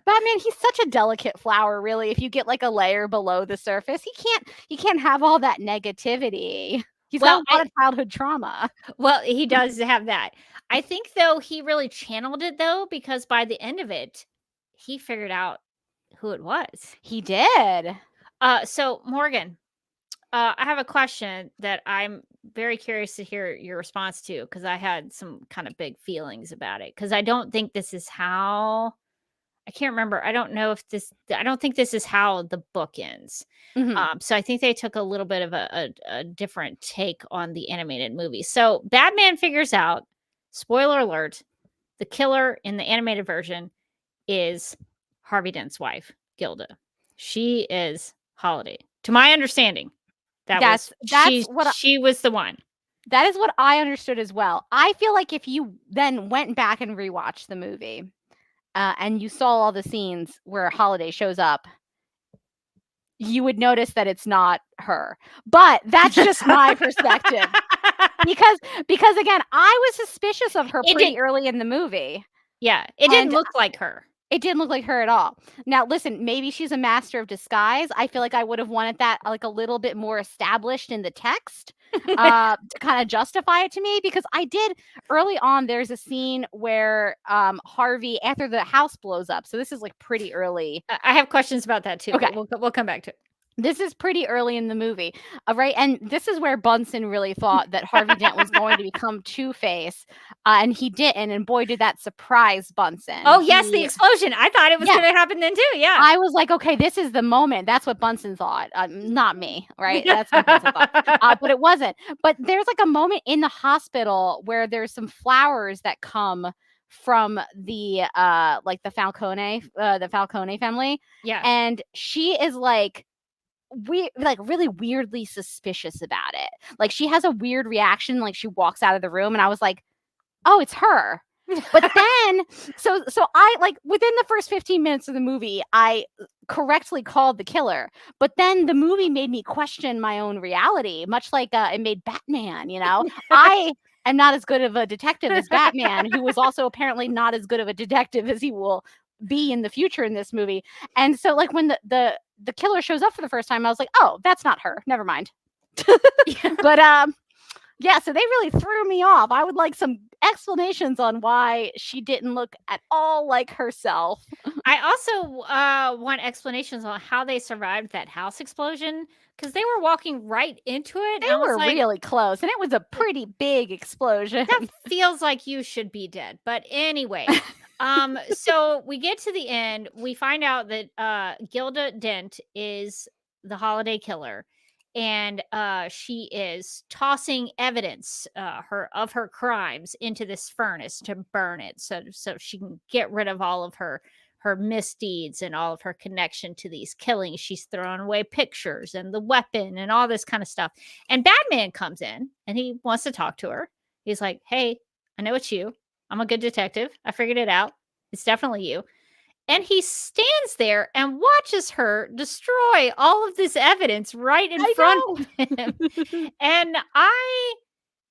Speaker 2: Batman, he's such a delicate flower, really. If you get a layer below the surface, he can't have all that negativity. He's got a lot of childhood trauma.
Speaker 1: Well, he does have that. I think, though, he really channeled it, though, because by the end of it, he figured out who it was.
Speaker 2: He did.
Speaker 1: So, Morgan, I have a question that I'm very curious to hear your response to, because I had some kind of big feelings about it. Because I don't think this is how... I can't remember. I don't think this is how the book ends. Mm-hmm. So I think they took a little bit of a different take on the animated movie. So Batman figures out, spoiler alert, the killer in the animated version is Harvey Dent's wife, 𝘿𝙬. She is Holiday. To my understanding, she was the one.
Speaker 2: That is what I understood as well. I feel like if you then went back and rewatched the movie, and you saw all the scenes where Holiday shows up, you would notice that it's not her. But that's just my perspective. Because again, I was suspicious of her early in the movie.
Speaker 1: Yeah, it didn't look like her.
Speaker 2: It didn't look like her at all. Now, listen, maybe she's a master of disguise. I feel like I would have wanted that like a little bit more established in the text to kind of justify it to me, because I did early on. There's a scene where Harvey, after the house blows up. So this is like pretty early.
Speaker 1: I have questions about that too.
Speaker 2: Okay.
Speaker 1: We'll come back to it.
Speaker 2: This is pretty early in the movie, right? And this is where Bunsen really thought that Harvey Dent was going to become Two-Face, and he didn't. And boy, did that surprise Bunsen.
Speaker 1: Oh, yes, the explosion. I thought it was going to happen then too. Yeah.
Speaker 2: I was like, okay, this is the moment. That's what Bunsen thought. Not me, right? That's what Bunsen thought. But it wasn't. But there's like a moment in the hospital where there's some flowers that come from the like the Falcone family.
Speaker 1: Yeah.
Speaker 2: And she is like, really weirdly suspicious about it. Like she has a weird reaction, like she walks out of the room, and I was like, oh, it's her. But then so I, like, within the first 15 minutes of the movie, I correctly called the killer. But then the movie made me question my own reality, much like it made Batman, you know. I am not as good of a detective as Batman, who was also apparently not as good of a detective as he will be in the future in this movie. And so like when the killer shows up for the first time, I was like, oh, that's not her. Never mind. But yeah, so they really threw me off. I would like some explanations on why she didn't look at all like herself.
Speaker 1: I also want explanations on how they survived that house explosion, because they were walking right into it.
Speaker 2: They were really close, and it was a pretty big explosion.
Speaker 1: That feels like you should be dead. But anyway, so we get to the end. We find out that 𝘿𝙚𝙤𝙛 Dent is the holiday killer, and she is tossing evidence of her crimes into this furnace to burn it, so she can get rid of all of her misdeeds and all of her connection to these killings. She's throwing away pictures and the weapon and all this kind of stuff. And Batman comes in and he wants to talk to her. He's like, hey, I know it's you. I'm a good detective. I figured it out. It's definitely you. And he stands there and watches her destroy all of this evidence right in front of him. And I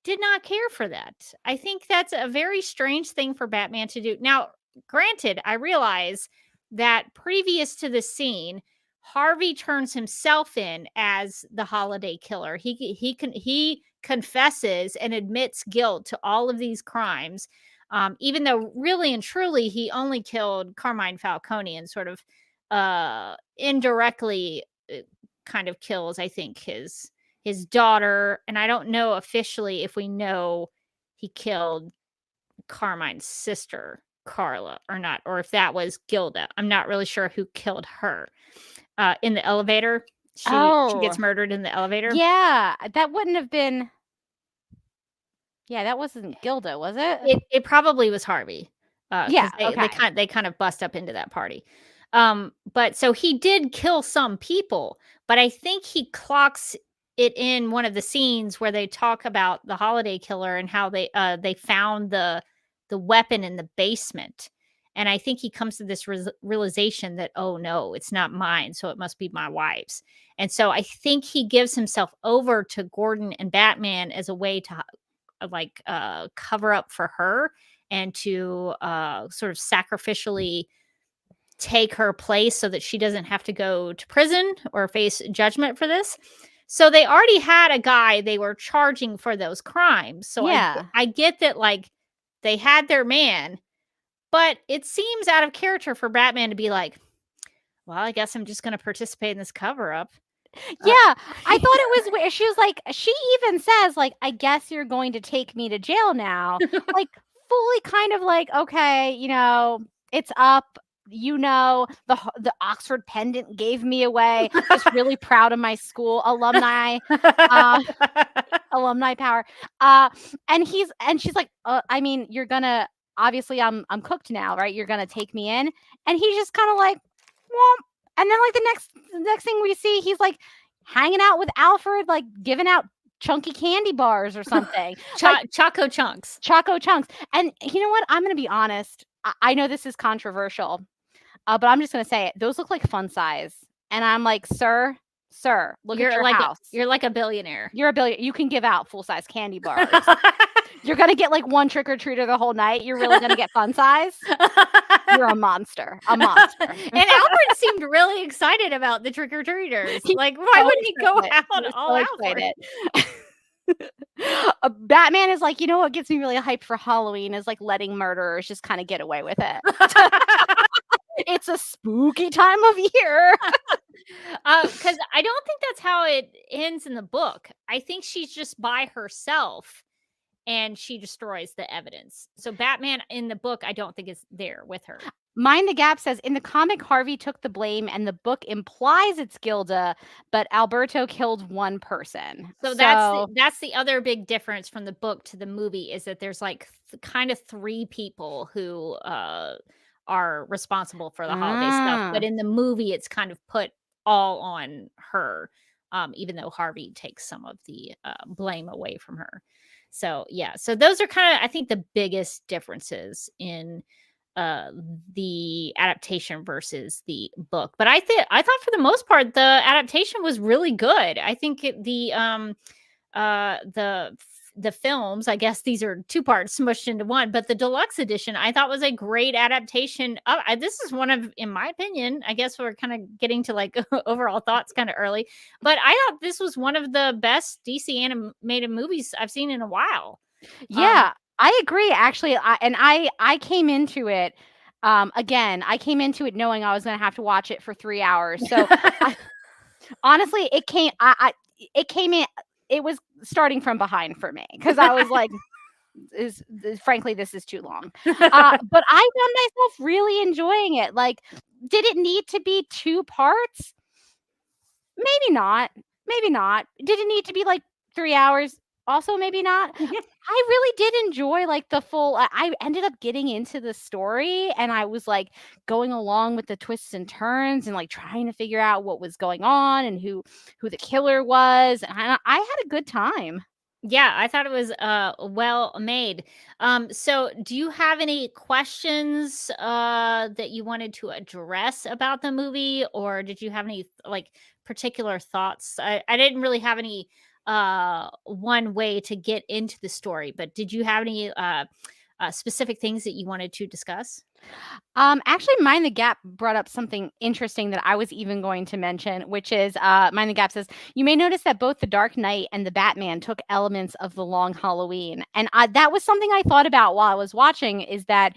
Speaker 1: did not care for that. I think that's a very strange thing for Batman to do. Now, granted, I realize that previous to the scene, Harvey turns himself in as the holiday killer. He confesses and admits guilt to all of these crimes. Even though really and truly he only killed Carmine Falcone and sort of indirectly kind of kills, I think, his daughter. And I don't know officially if we know he killed Carmine's sister, Carla, or not, or if that was 𝘿𝙚. I'm not really sure who killed her in the elevator. She gets murdered in the elevator.
Speaker 2: Yeah, that wouldn't have been... Yeah, that wasn't 𝘿𝙚, was it?
Speaker 1: It probably was Harvey.
Speaker 2: Yeah,
Speaker 1: they kind of bust up into that party. But so he did kill some people, but I think he clocks it in one of the scenes where they talk about the holiday killer and how they found the weapon in the basement. And I think he comes to this realization that, oh no, it's not mine, so it must be my wife's. And so I think he gives himself over to Gordon and Batman as a way to cover up for her and to sort of sacrificially take her place so that she doesn't have to go to prison or face judgment for this. So they already had a guy they were charging for those crimes. So
Speaker 2: yeah,
Speaker 1: I get that, like, they had their man, but it seems out of character for Batman to be like, well, I guess I'm just going to participate in this cover up.
Speaker 2: Yeah, I thought it was weird. She was like, she even says, like, I guess you're going to take me to jail now. Like, fully kind of like, okay, you know, it's up. You know, the Oxford pendant gave me away. Just really proud of my school. Alumni power. And she's like, I mean, you're gonna, obviously I'm cooked now, right? You're gonna take me in. And he's just kind of like, well. And then, like, the next thing we see, he's like hanging out with Alfred, like giving out chunky candy bars or something.
Speaker 1: Choco chunks.
Speaker 2: And you know what? I'm going to be honest. I know this is controversial, but I'm just going to say it. Those look like fun size. And I'm like, sir, look at your house.
Speaker 1: You're like a billionaire.
Speaker 2: You're a billionaire. You can give out full-size candy bars. You're going to get like one trick-or-treater the whole night. You're really going to get fun size? You're a monster. A monster.
Speaker 1: And Albert seemed really excited about the trick-or-treaters. Like, why would he go out all out for it?
Speaker 2: Batman is like, you know what gets me really hyped for Halloween is like letting murderers just kind of get away with it. It's a spooky time of year.
Speaker 1: Because I don't think that's how it ends in the book. I think she's just by herself and she destroys the evidence. So Batman in the book, I don't think is there with her.
Speaker 2: Mind the Gap says, in the comic, Harvey took the blame and the book implies it's 𝘿𝙧𝙀, but Alberto killed one person.
Speaker 1: So that's the other big difference from the book to the movie is that there's like kind of three people who are responsible for the holiday stuff. But in the movie, it's kind of put all on her, even though Harvey takes some of the blame away from her. So yeah, so those are kind of, I think, the biggest differences in the adaptation versus the book. But I thought for the most part the adaptation was really good. I think the films, I guess these are two parts smushed into one, but the deluxe edition I thought was a great adaptation of, this is one of, in my opinion, I guess we're kind of getting to like overall thoughts kind of early, but I thought this was one of the best DC animated movies I've seen in a while.
Speaker 2: Yeah, I agree, actually. I came into it, again, I came into it knowing I was going to have to watch it for 3 hours. So honestly, it came in, it was starting from behind for me because I was like, frankly, this is too long. But I found myself really enjoying it. Like, did it need to be 2 parts? Maybe not. Maybe not. Did it need to be like 3 hours? Also, maybe not. I really did enjoy like the full. I ended up getting into the story, and I was like going along with the twists and turns, and like trying to figure out what was going on and who the killer was. And I had a good time.
Speaker 1: Yeah, I thought it was well made. So do you have any questions that you wanted to address about the movie, or did you have any like particular thoughts? I didn't really have any one way to get into the story, but did you have any specific things that you wanted to discuss?
Speaker 2: Actually, Mind the Gap brought up something interesting that I was even going to mention, which is Mind the Gap says, you may notice that both the Dark Knight and the Batman took elements of the Long Halloween. And that was something I thought about while I was watching, is that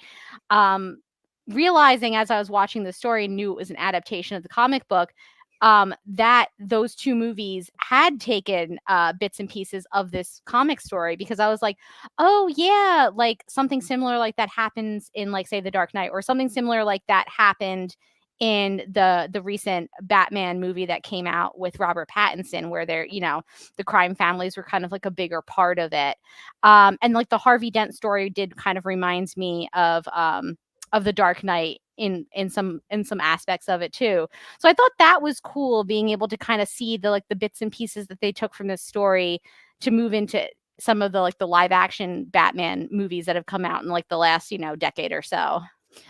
Speaker 2: realizing as I was watching the story, knew it was an adaptation of the comic book, that those 2 movies had taken bits and pieces of this comic story, because I was like, oh yeah, like something similar like that happens in, like, say, The Dark Knight, or something similar like that happened in the recent Batman movie that came out with Robert Pattinson, where they're, you know, the crime families were kind of like a bigger part of it. And like the Harvey Dent story did kind of reminds me of The Dark Knight in some aspects of it too. So I thought that was cool, being able to kind of see the bits and pieces that they took from this story to move into some of the like the live action Batman movies that have come out in like the last, you know, decade or so.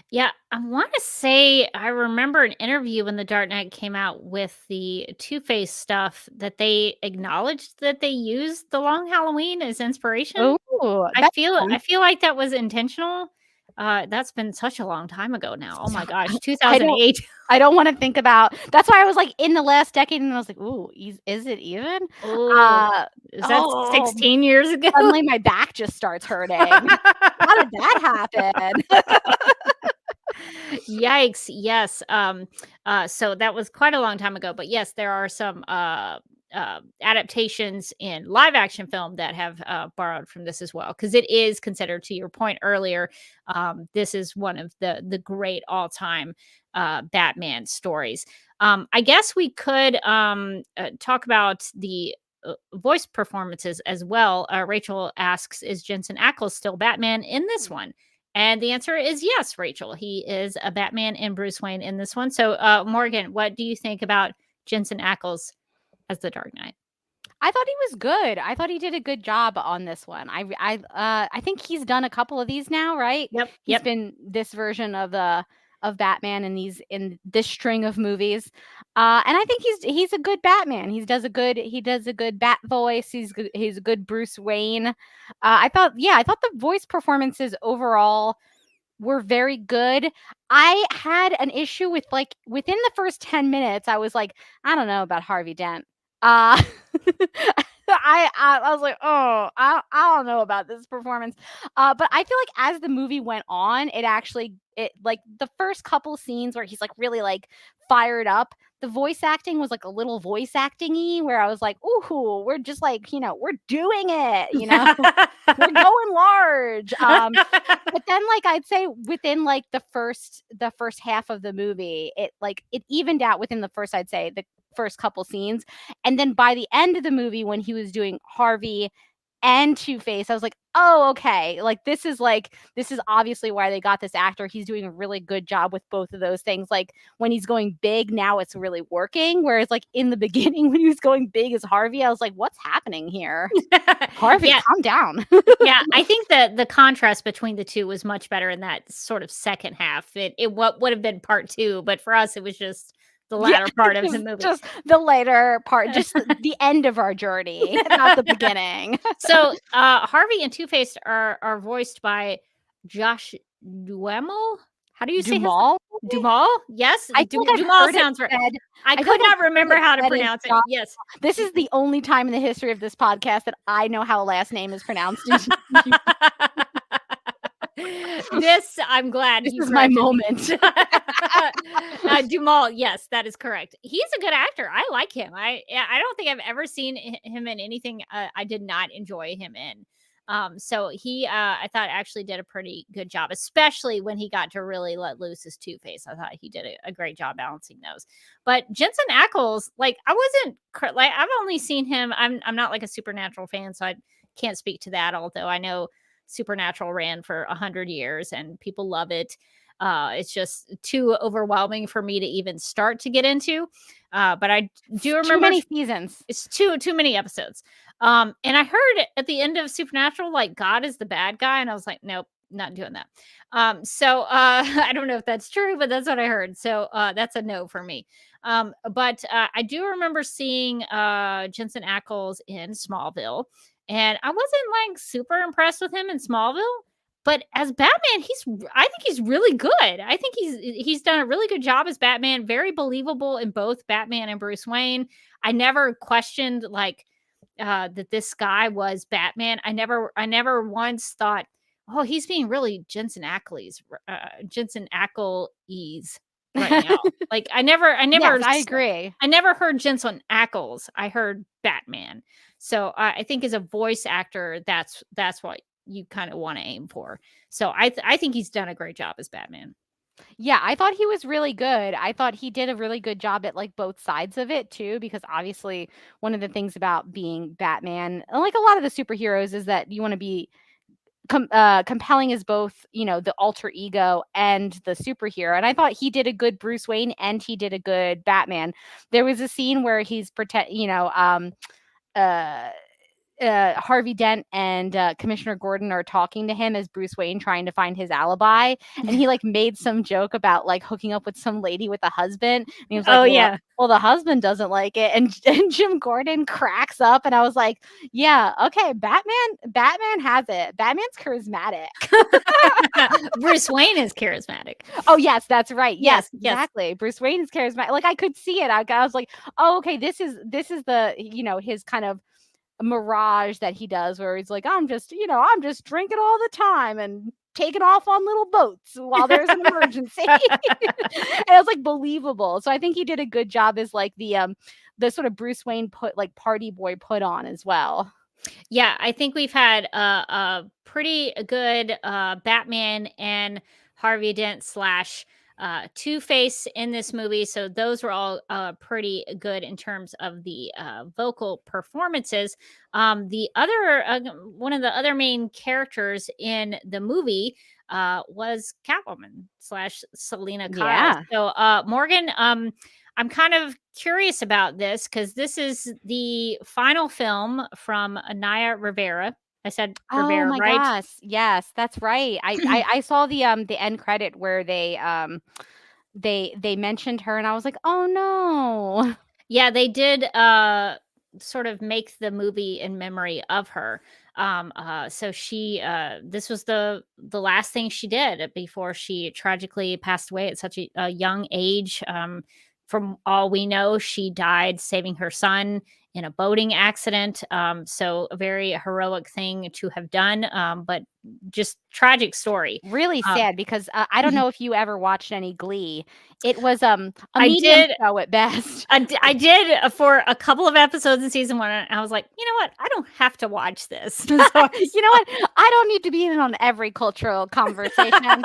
Speaker 1: Yeah, I want to say I remember an interview when The Dark Knight came out with the Two-Face stuff that they acknowledged that they used the Long Halloween as inspiration.
Speaker 2: Oh,
Speaker 1: I feel like that was intentional. That's been such a long time ago now. Oh my gosh, 2008.
Speaker 2: I don't want to think about. That's why I was like in the last decade, and I was like, "Ooh, is it even?"
Speaker 1: Is that 16 years ago?
Speaker 2: Suddenly, my back just starts hurting. How did that happen?
Speaker 1: Yikes! Yes. So that was quite a long time ago. But yes, there are some adaptations in live action film that have borrowed from this as well, because it is considered, to your point earlier, this is one of the great all-time Batman stories. I guess we could talk about the voice performances as well. Rachel asks, is Jensen Ackles still Batman in this one? And the answer is yes, Rachel. He is a Batman and Bruce Wayne in this one. So Morgan, what do you think about Jensen Ackles as the Dark Knight?
Speaker 2: I thought he was good. I thought he did a good job on this one. I think he's done a couple of these now, right?
Speaker 1: Yep.
Speaker 2: He's been this version of Batman in this string of movies. And I think he's a good Batman. He does a good Bat voice. He's a good Bruce Wayne. I thought the voice performances overall were very good. I had an issue with, like, within the first 10 minutes, I was like, I don't know about Harvey Dent. Uh, I was like, oh, I don't know about this performance. But I feel like as the movie went on, it like the first couple scenes where he's like really like fired up, the voice acting was like a little voice acting-y where I was like, ooh, we're just like, we're doing it, we're going large. But then like I'd say within like the first half of the movie, it evened out within the first, I'd say, the first couple scenes. And then by the end of the movie, when he was doing Harvey and Two-Face, I was like, oh, okay. This is obviously why they got this actor. He's doing a really good job with both of those things. Like when he's going big, now it's really working. Whereas like in the beginning, when he was going big as Harvey, I was like, what's happening here? Harvey, calm down.
Speaker 1: Yeah, I think that the contrast between the two was much better in that sort of second half. It what would have been part two, but for us, it was just the latter part of the movie.
Speaker 2: Just the later part, just the end of our journey, not the beginning.
Speaker 1: So Harvey and Two-Face are voiced by Josh Duhamel. How do you say
Speaker 2: Duhamel?
Speaker 1: Duhamel? Yes,
Speaker 2: I think I've
Speaker 1: Duhamel
Speaker 2: heard it
Speaker 1: sounds right.
Speaker 2: said.
Speaker 1: I could not remember how to pronounce it. Yes.
Speaker 2: This is the only time in the history of this podcast that I know how a last name is pronounced.
Speaker 1: This, I'm glad.
Speaker 2: This is my moment.
Speaker 1: Duhamel, yes, that is correct. He's a good actor. I like him. I don't think I've ever seen him in anything I did not enjoy him in. So he, I thought actually did a pretty good job, especially when he got to really let loose his Two-Face. I thought he did a great job balancing those. But Jensen Ackles, like I wasn't like I've only seen him. I'm not like a Supernatural fan, so I can't speak to that. Although I know Supernatural ran for 100 years and people love it. It's just too overwhelming for me to even start to get into. But I do remember
Speaker 2: too many seasons.
Speaker 1: It's too many episodes. And I heard at the end of Supernatural, like God is the bad guy, and I was like, nope, not doing that. So I don't know if that's true, but that's what I heard. So that's a no for me. But I do remember seeing Jensen Ackles in Smallville, and I wasn't like super impressed with him in Smallville. But as Batman, I think he's really good. I think he's done a really good job as Batman, very believable in both Batman and Bruce Wayne. I never questioned like that this guy was Batman. I never once thought, oh, he's being really Jensen Ackles right now. Like I never
Speaker 2: Yes, I agree.
Speaker 1: I never heard Jensen Ackles. I heard Batman. So I think as a voice actor, that's what you kind of want to aim for. So I think he's done a great job as Batman.
Speaker 2: Yeah, I thought he was really good. I thought he did a really good job at like both sides of it too, because obviously one of the things about being Batman, like a lot of the superheroes, is that you want to be compelling as both, the alter ego and the superhero. And I thought he did a good Bruce Wayne and he did a good Batman. There was a scene where he's Harvey Dent and Commissioner Gordon are talking to him as Bruce Wayne trying to find his alibi, and he like made some joke about like hooking up with some lady with a husband, and he was like,
Speaker 1: oh yeah,
Speaker 2: well the husband doesn't like it, and Jim Gordon cracks up, and I was like, yeah, okay, Batman has it. Batman's charismatic.
Speaker 1: Bruce Wayne is charismatic.
Speaker 2: Oh yes, that's right. Yes,
Speaker 1: Yes.
Speaker 2: exactly. Bruce Wayne is charismatic. Like I could see it. I was like, oh okay, this is the his kind of mirage that he does, where he's like, I'm just drinking all the time and taking off on little boats while there's an emergency. And it was like believable. So I think he did a good job as like the sort of Bruce Wayne party boy put on as well.
Speaker 1: Yeah, I think we've had a pretty good Batman and Harvey Dent / Two-Face in this movie. So those were all pretty good in terms of the vocal performances. The other one of the other main characters in the movie was Catwoman / Selena Kyle.
Speaker 2: Yeah.
Speaker 1: So Morgan, I'm kind of curious about this because this is the final film from Naya Rivera. I said Rivera,
Speaker 2: Oh my
Speaker 1: right?
Speaker 2: gosh. Yes, that's right. I saw the end credit where they mentioned her, and I was like, oh no.
Speaker 1: Yeah, they did sort of make the movie in memory of her. So this was the last thing she did before she tragically passed away at such a young age. From all we know, she died saving her son in a boating accident. So a very heroic thing to have done, but just tragic story.
Speaker 2: Really
Speaker 1: Um,
Speaker 2: sad because I don't know if you ever watched any Glee. It was a
Speaker 1: I
Speaker 2: medium
Speaker 1: did.
Speaker 2: show at best.
Speaker 1: I did for a couple of episodes in season 1, and I was like, you know what? I don't have to watch this. So
Speaker 2: You know what? I don't need to be in on every cultural conversation.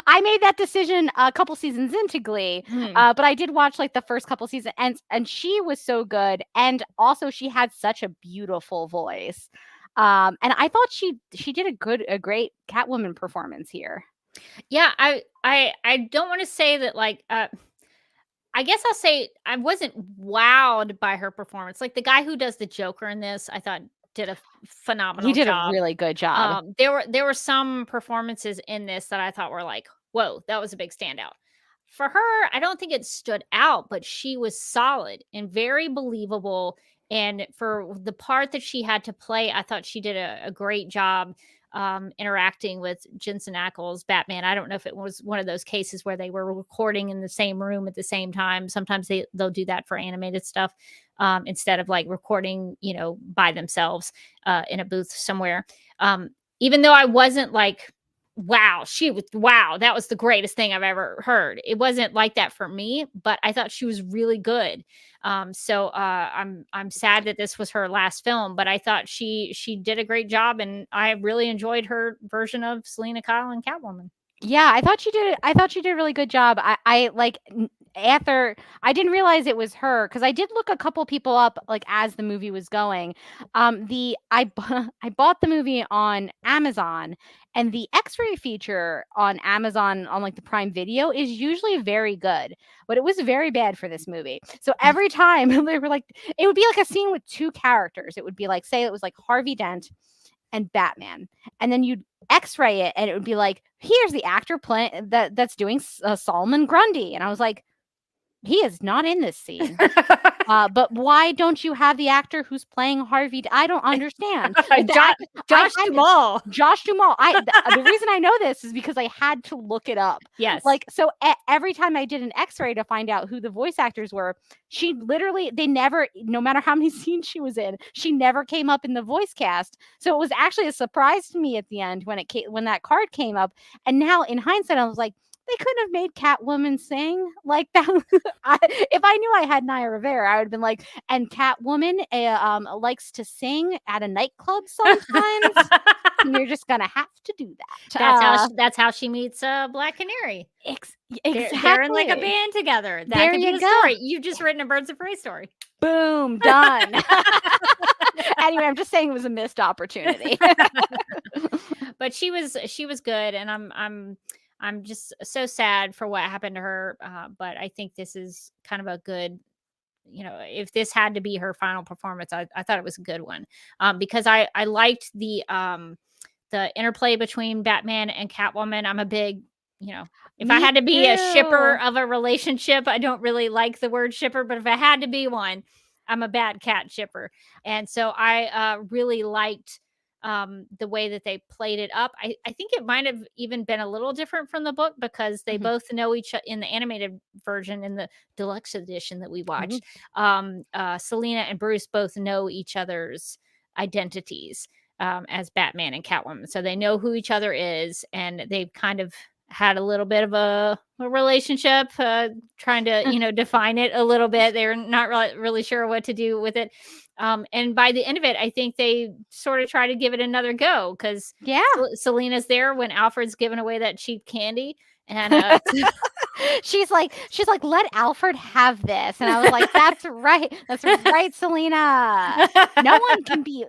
Speaker 2: I made that decision a couple seasons into Glee, but I did watch like the first couple seasons, and she was so good, and also she had such a beautiful voice. And I thought she did a great Catwoman performance here.
Speaker 1: Yeah, I don't want to say that like I guess I'll say I wasn't wowed by her performance. Like the guy who does the Joker in this, I thought did a phenomenal
Speaker 2: He did
Speaker 1: job.
Speaker 2: a really good job.
Speaker 1: There were some performances in this that I thought were like, whoa, that was a big standout. For her, I don't think it stood out, but she was solid and very believable. And for the part that she had to play, I thought she did a great job interacting with Jensen Ackles' Batman. I don't know if it was one of those cases where they were recording in the same room at the same time. Sometimes they'll do that for animated stuff instead of like recording, by themselves in a booth somewhere. Even though I wasn't like, wow, that was the greatest thing I've ever heard. It wasn't like that for me, but I thought she was really good. So I'm sad that this was her last film, but I thought she did a great job, and I really enjoyed her version of Selena Kyle and Catwoman.
Speaker 2: Yeah, I thought she did a really good job. I like after I didn't realize it was her because I did look a couple people up like as the movie was going. I bought the movie on Amazon, and the X-ray feature on Amazon on like the Prime Video is usually very good, but it was very bad for this movie. So every time they were like, it would be like a scene with two characters. It would be like, say it was like Harvey Dent and Batman, and then you'd X-ray it, and it would be like, here's the actor playing that's doing Solomon Grundy, and I was like, he is not in this scene. But why don't you have the actor who's playing Harvey? I don't understand.
Speaker 1: Josh Duhamel.
Speaker 2: Josh Duhamel. The reason I know this is because I had to look it up.
Speaker 1: Yes.
Speaker 2: Like, so every time I did an X-ray to find out who the voice actors were, they never, no matter how many scenes she was in, she never came up in the voice cast. So it was actually a surprise to me at the end when that card came up. And now in hindsight, I was like, they couldn't have made Catwoman sing like that. If I knew I had Naya Rivera, I would have been like, and Catwoman likes to sing at a nightclub sometimes. And you're just gonna have to do that.
Speaker 1: That's how she meets Black Canary.
Speaker 2: Exactly.
Speaker 1: They're in like a band together. That
Speaker 2: There
Speaker 1: could be
Speaker 2: you
Speaker 1: the
Speaker 2: go.
Speaker 1: story. You've just written a Birds of Prey story.
Speaker 2: Boom, done. Anyway, I'm just saying it was a missed opportunity.
Speaker 1: But she was good, and I'm just so sad for what happened to her. But I think this is kind of a good, if this had to be her final performance, I thought it was a good one. Because I liked the interplay between Batman and Catwoman. I'm a big, if I had to be a shipper of a relationship, I don't really like the word shipper, but if I had to be one, I'm a bad cat shipper. And so I really liked the way that they played it up. I think it might have even been a little different from the book because they both know each other in the animated version, in the deluxe edition that we watched. Selena and Bruce both know each other's identities as Batman and Catwoman. So they know who each other is, and they've kind of had a little bit of a relationship, trying to, define it a little bit. They're not really sure what to do with it. And by the end of it, I think they sort of try to give it another go because Selena's there when Alfred's giving away that cheap candy. And
Speaker 2: she's like, let Alfred have this. And I was like, that's right, Selena. No one can be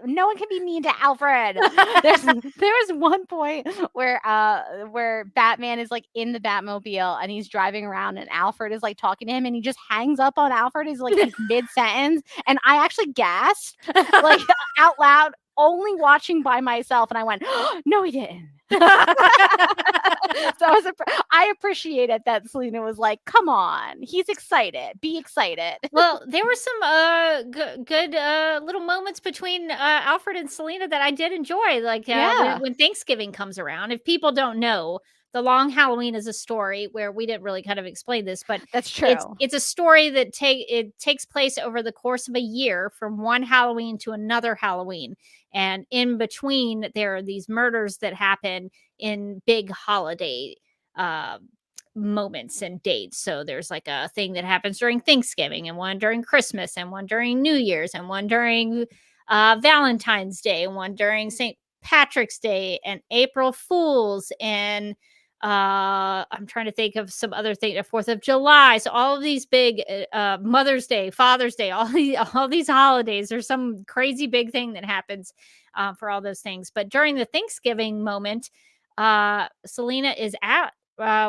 Speaker 2: mean to Alfred. There was one point where Batman is like in the Batmobile and he's driving around, and Alfred is like talking to him, and he just hangs up on Alfred. He's like mid sentence, and I actually gasped like out loud. only watching by myself, and I went, oh, no, he didn't. So I appreciated that Selena was like, come on, he's excited. Be excited.
Speaker 1: Well, there were some good little moments between Alfred and Selena that I did enjoy. Like when Thanksgiving comes around. If people don't know, The Long Halloween is a story where we didn't really kind of explain this, but
Speaker 2: that's true.
Speaker 1: It's a story that takes place over the course of a year from one Halloween to another Halloween. And in between, there are these murders that happen in big holiday moments and dates. So there's like a thing that happens during Thanksgiving, and one during Christmas, and one during New Year's, and one during Valentine's Day, and one during St. Patrick's Day, and April Fool's, and I'm trying to think of some other thing, 4th of July. So all of these big Mother's Day, Father's Day, all these holidays, there's some crazy big thing that happens for all those things. But during the Thanksgiving moment, Selena is at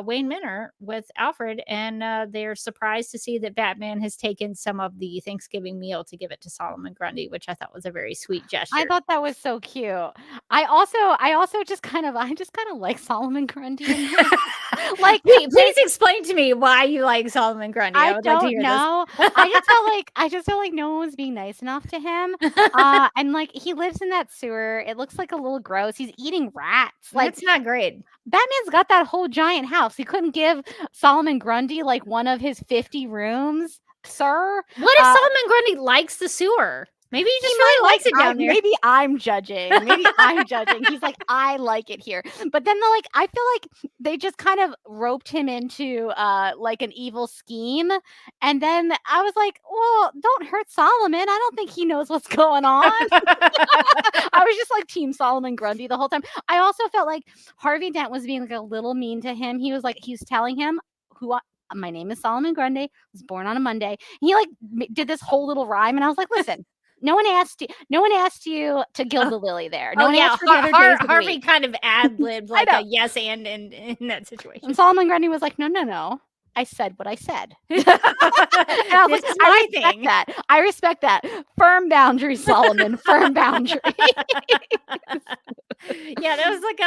Speaker 1: Wayne Manor with Alfred, and they're surprised to see that Batman has taken some of the Thanksgiving meal to give it to Solomon Grundy, which I thought was a very sweet gesture.
Speaker 2: I thought that was so cute. I also just kind of like Solomon Grundy.
Speaker 1: Like, please explain to me why you like Solomon Grundy.
Speaker 2: I don't know. I just felt like no one was being nice enough to him. And like he lives in that sewer. It looks like a little gross. He's eating rats. Like,
Speaker 1: it's not great.
Speaker 2: Batman's got that whole giant house. He couldn't give Solomon Grundy like one of his 50 rooms, sir.
Speaker 1: What if Solomon Grundy likes the sewer? Maybe he just really likes it down there.
Speaker 2: Maybe I'm judging. He's like, I like it here. But then I feel like they just kind of roped him into like an evil scheme. And then I was like, well, don't hurt Solomon. I don't think he knows what's going on. I was just like Team Solomon Grundy the whole time. I also felt like Harvey Dent was being like a little mean to him. He was telling him my name is Solomon Grundy. I was born on a Monday. He like did this whole little rhyme, and I was like, listen. No one asked you to gild the lily there. No one asked for the other days of the
Speaker 1: Harvey
Speaker 2: week.
Speaker 1: kind of ad-libbed like a yes and in that situation.
Speaker 2: And Solomon Grundy was like, no. I said what I said. And I was
Speaker 1: this is my thing.
Speaker 2: I respect that. Firm boundaries, Solomon. Firm boundaries.
Speaker 1: Yeah, that was like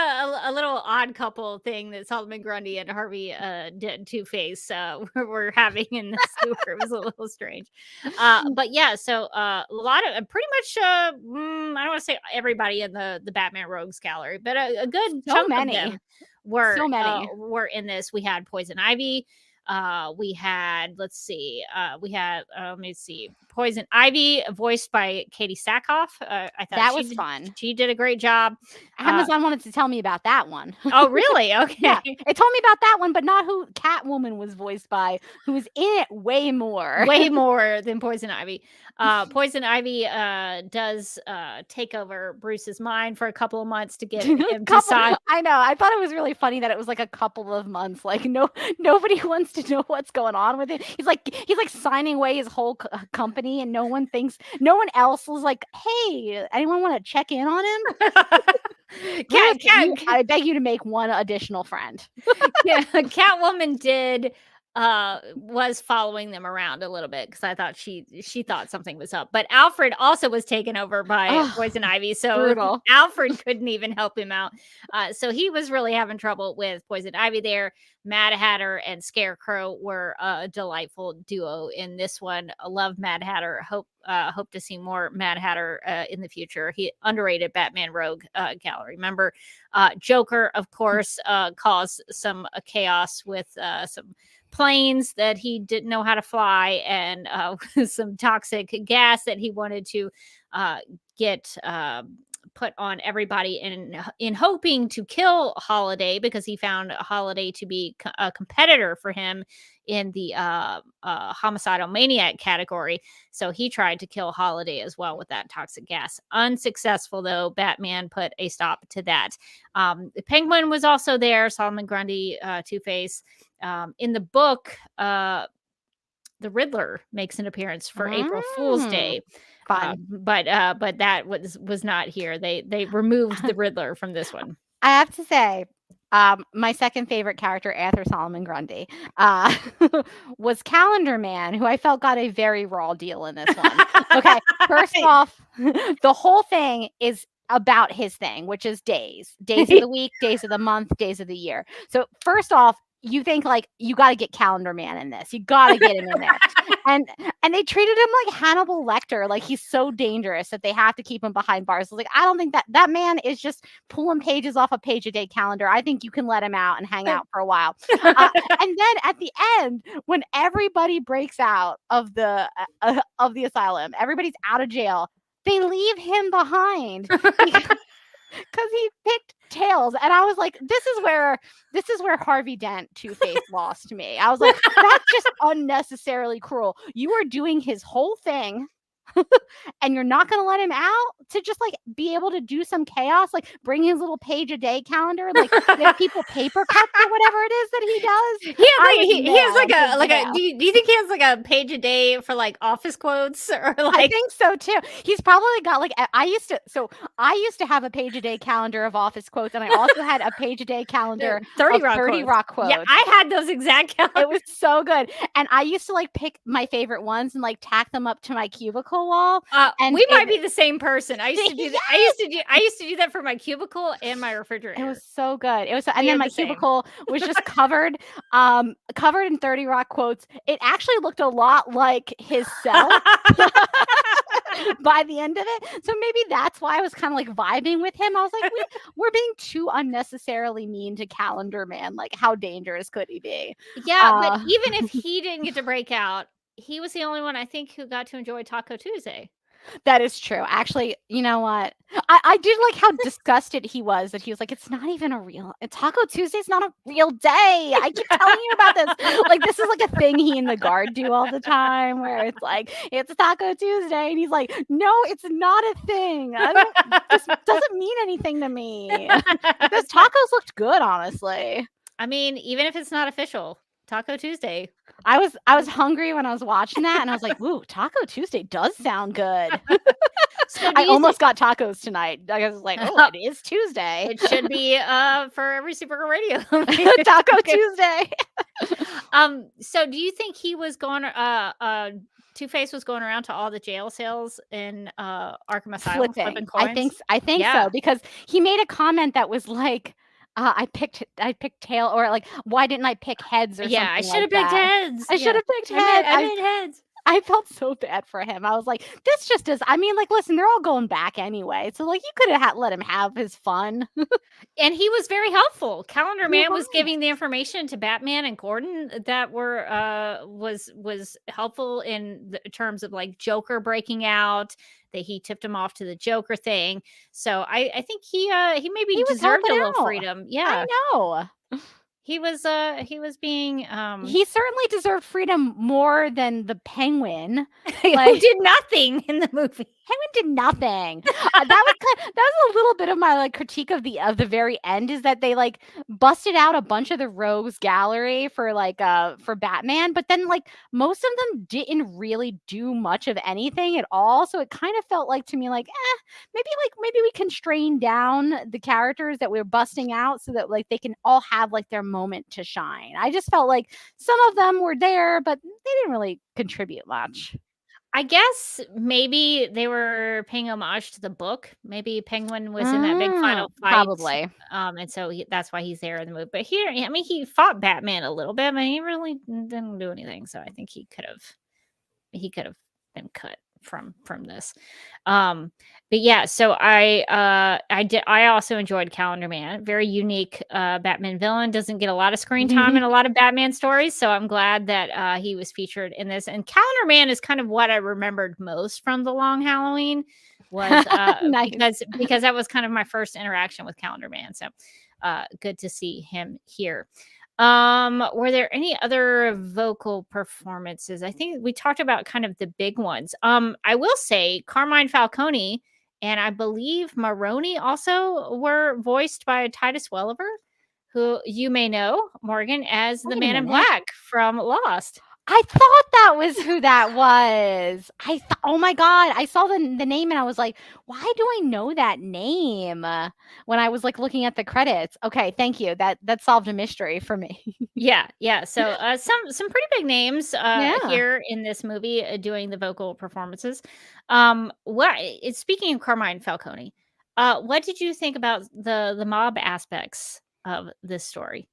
Speaker 1: a little odd couple thing that Solomon Grundy and Harvey Two-Face were having in the sewer. It was a little strange. But yeah, so a lot of pretty much I don't want to say everybody in the Batman Rogues Gallery, but a good chunk of them were in this. We had Poison Ivy. We had Poison Ivy voiced by Katie Sackhoff. I thought
Speaker 2: that was fun.
Speaker 1: She did a great job.
Speaker 2: Amazon wanted to tell me about that one.
Speaker 1: Oh, really? Okay.
Speaker 2: Yeah, it told me about that one, but not who Catwoman was voiced by, who was in it way more
Speaker 1: than Poison Ivy. Poison Ivy does take over Bruce's mind for a couple of months to get him to decide.
Speaker 2: I know. I thought it was really funny that it was like a couple of months. Like nobody wants to know what's going on with it. He's like signing away his whole company, and no one else was like, "Hey, anyone want to check in on him?" I beg you to make one additional friend.
Speaker 1: Yeah, Catwoman did. Was following them around a little bit because I thought she thought something was up. But Alfred also was taken over by Poison Ivy, so
Speaker 2: brutal.
Speaker 1: Alfred couldn't even help him out. So he was really having trouble with Poison Ivy there. Mad Hatter and Scarecrow were a delightful duo in this one. I love Mad Hatter. Hope to see more Mad Hatter in the future. He underrated Batman Rogue Gallery. Remember, Joker, of course, caused some chaos with some planes that he didn't know how to fly, and some toxic gas that he wanted to get put on everybody in hoping to kill Holiday, because he found Holiday to be a competitor for him in the homicidal maniac category. So he tried to kill Holiday as well with that toxic gas. Unsuccessful, though. Batman put a stop to that. The Penguin was also there. Solomon Grundy, Two-Face. In the book, the Riddler makes an appearance for April Fool's Day. But that was not here. They removed the Riddler from this one.
Speaker 2: I have to say, my second favorite character after Solomon Grundy was Calendar Man, who I felt got a very raw deal in this one. Okay, first off, the whole thing is about his thing, which is days of the week, days of the month, days of the year. So first off, you think like you got to get Calendar Man in this. You got to get him in there. And they treated him like Hannibal Lecter, like he's so dangerous that they have to keep him behind bars. So like, I don't think that man is just pulling pages off a page-a-day calendar. I think you can let him out and hang out for a while. And then at the end, when everybody breaks out of the asylum, everybody's out of jail, they leave him behind. Because he picked Tails, and I was like, this is where Harvey Dent Two-Face lost me. I was like, that's just unnecessarily cruel. You are doing his whole thing, and you're not going to let him out to just like be able to do some chaos, like bring his little page-a-day calendar, like give people paper cuts or whatever it is that he does.
Speaker 1: He has like a. Do you think he has like a page a day for like office quotes or like?
Speaker 2: I think so too. He's probably got like I used to have a page-a-day calendar of office quotes, and I also had a page-a-day calendar
Speaker 1: 30
Speaker 2: of Rock quotes.
Speaker 1: Yeah, I had those exact calendars.
Speaker 2: It was so good, and I used to like pick my favorite ones and like tack them up to my cubicle wall.
Speaker 1: And we might be the same person. I used to do that. I used to do that for my cubicle and my refrigerator.
Speaker 2: It was so good. It was, and then my cubicle was just covered in 30 Rock quotes. It actually looked a lot like his cell by the end of it. So maybe that's why I was kind of like vibing with him. I was like, we're being too unnecessarily mean to Calendar Man. Like, how dangerous could he be?
Speaker 1: Yeah, but even if he didn't get to break out, he was the only one I think who got to enjoy Taco Tuesday.
Speaker 2: That is true. Actually, you know what? I did like how disgusted he was that he was like, it's not even a real Taco Tuesday's not a real day. I keep telling you about this. Like, this is like a thing he and the guard do all the time where it's like, it's Taco Tuesday. And he's like, no, it's not a thing. This doesn't mean anything to me. Those tacos looked good, honestly.
Speaker 1: I mean, even if it's not official, Taco Tuesday.
Speaker 2: I was hungry when I was watching that, and I was like, "Ooh, Taco Tuesday does sound good." So I almost got tacos tonight. I was like, "Oh, it is Tuesday.
Speaker 1: It should be for every Supergirl Radio
Speaker 2: Taco Tuesday."
Speaker 1: So do you think he was going? Two-Face was going around to all the jail cells in Arkham Asylum flipping coins?
Speaker 2: I think so, because he made a comment that was like, I picked tail, or like, why didn't I pick heads or something?
Speaker 1: Yeah, I should have picked heads.
Speaker 2: I should have picked heads.
Speaker 1: I made heads.
Speaker 2: I felt so bad for him. I was like, this just is. I mean, like, listen, they're all going back anyway, so like, you could have let him have his fun.
Speaker 1: And he was very helpful. Calendar Man was giving the information to Batman and Gordon that were was helpful in the terms of like Joker breaking out. That he tipped him off to the Joker thing. So I think he maybe deserved a little freedom. Yeah,
Speaker 2: I know.
Speaker 1: He was being
Speaker 2: he certainly deserved freedom more than the Penguin.
Speaker 1: Who did nothing in the movie.
Speaker 2: Penguin did nothing. That was a little bit of my like critique of the very end, is that they like busted out a bunch of the rogues gallery for like for Batman, but then like most of them didn't really do much of anything at all. So it kind of felt like to me like maybe we constrain down the characters that we're busting out so that like they can all have like their moment to shine. I just felt like some of them were there, but they didn't really contribute much.
Speaker 1: I guess maybe they were paying homage to the book. Maybe Penguin was in that big final fight.
Speaker 2: Probably.
Speaker 1: And so that's why he's there in the movie. But here, I mean, he fought Batman a little bit, but he really didn't do anything. So I think he could have been cut from this. But yeah, so I also enjoyed Calendar Man. Very unique Batman villain. Doesn't get a lot of screen time in a lot of Batman stories, so I'm glad that he was featured in this. And Calendar Man is kind of what I remembered most from The Long Halloween, was
Speaker 2: nice.
Speaker 1: because that was kind of my first interaction with Calendar Man. So good to see him here. Were there any other vocal performances? I think we talked about kind of the big ones. I will say Carmine Falcone and I believe Maroni also were voiced by Titus Welliver, who you may know, Morgan, as the Man in Black from Lost.
Speaker 2: I thought that was who that was. Oh my God. I saw the name and I was like, why do I know that name? When I was like looking at the credits. Okay, thank you. That solved a mystery for me.
Speaker 1: Yeah. So some pretty big names here in this movie doing the vocal performances. Speaking of Carmine Falcone, What did you think about the mob aspects of this story?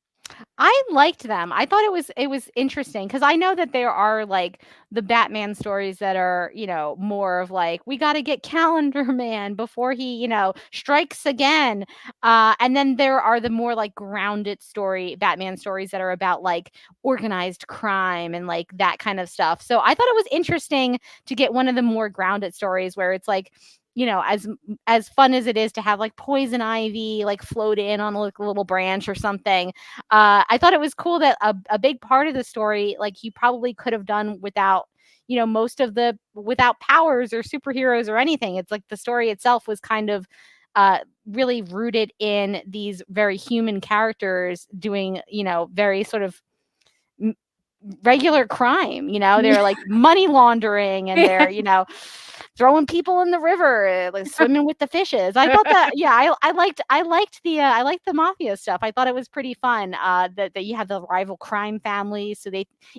Speaker 2: I liked them. I thought it was interesting because I know that there are like the Batman stories that are, more of like we got to get Calendar Man before he, strikes again. And then there are the more like grounded Batman stories that are about like organized crime and like that kind of stuff. So I thought it was interesting to get one of the more grounded stories where it's like, as fun as it is to have like Poison Ivy like float in on like a little branch or something. I thought it was cool that a big part of the story, like he probably could have done without, without powers or superheroes or anything. It's like the story itself was kind of really rooted in these very human characters doing, very sort of regular crime. They're like money laundering and they're, throwing people in the river, like swimming with the fishes. I thought that, yeah, I liked the mafia stuff. I thought it was pretty fun. That you have the rival crime families, so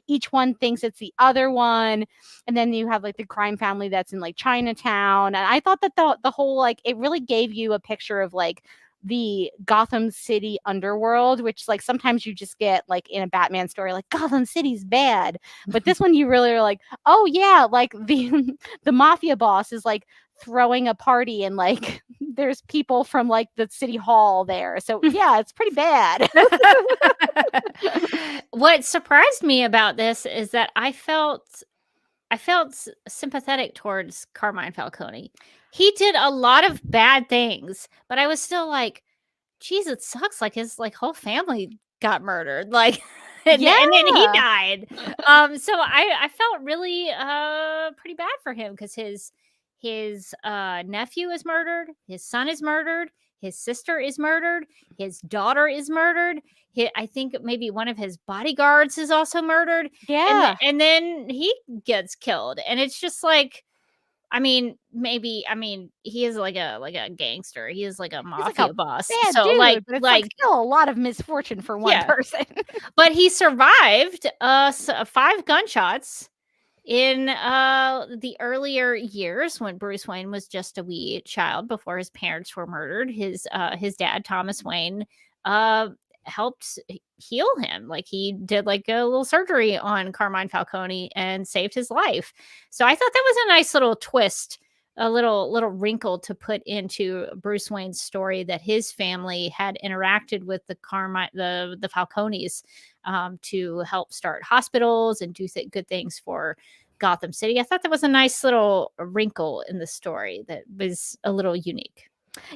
Speaker 2: each one thinks it's the other one, and then you have like the crime family that's in like Chinatown. And I thought that the whole like it really gave you a picture of like the Gotham City underworld, which like sometimes you just get like in a Batman story, like Gotham City's bad. But this one you really are like, oh yeah, like the mafia boss is like throwing a party and like there's people from like the city hall there. So yeah, it's pretty bad.
Speaker 1: What surprised me about this is that I felt sympathetic towards Carmine Falcone. He did a lot of bad things, but I was still like, geez, it sucks. Like his like whole family got murdered. Like and then he
Speaker 2: Yeah.
Speaker 1: died. So I felt really pretty bad for him because his nephew is murdered, his son is murdered, his sister is murdered, his daughter is murdered. I think maybe one of his bodyguards is also murdered.
Speaker 2: Yeah.
Speaker 1: And then he gets killed. And it's just like, I mean, he is like a gangster. He is like a
Speaker 2: He's like
Speaker 1: mafia
Speaker 2: a
Speaker 1: boss.
Speaker 2: bad
Speaker 1: So
Speaker 2: dude,
Speaker 1: like
Speaker 2: but it's like still a lot of misfortune for one
Speaker 1: Yeah.
Speaker 2: person.
Speaker 1: but he survived 5 gunshots in the earlier years when Bruce Wayne was just a wee child before his parents were murdered. His dad, Thomas Wayne, helped heal him. Like he did like a little surgery on Carmine Falcone and saved his life. So I thought that was a nice little twist, a little wrinkle to put into Bruce Wayne's story, that his family had interacted with the Falcones to help start hospitals and do good things for Gotham City. I thought that was a nice little wrinkle in the story that was a little unique.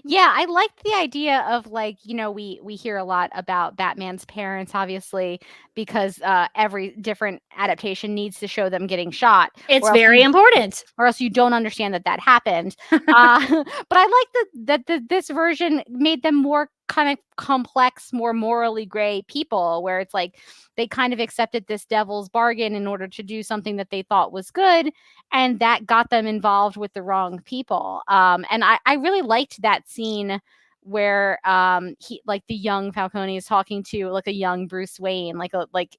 Speaker 2: Yeah, I liked the idea of like, we hear a lot about Batman's parents, obviously, because every different adaptation needs to show them getting shot.
Speaker 1: It's
Speaker 2: or else
Speaker 1: very
Speaker 2: you-
Speaker 1: important.
Speaker 2: Or else you don't understand that happened. But I like that this version made them more kind of complex, more morally gray people, where it's like they kind of accepted this devil's bargain in order to do something that they thought was good, and that got them involved with the wrong people. And I really liked that scene where he like the young Falcone is talking to like a young Bruce Wayne, like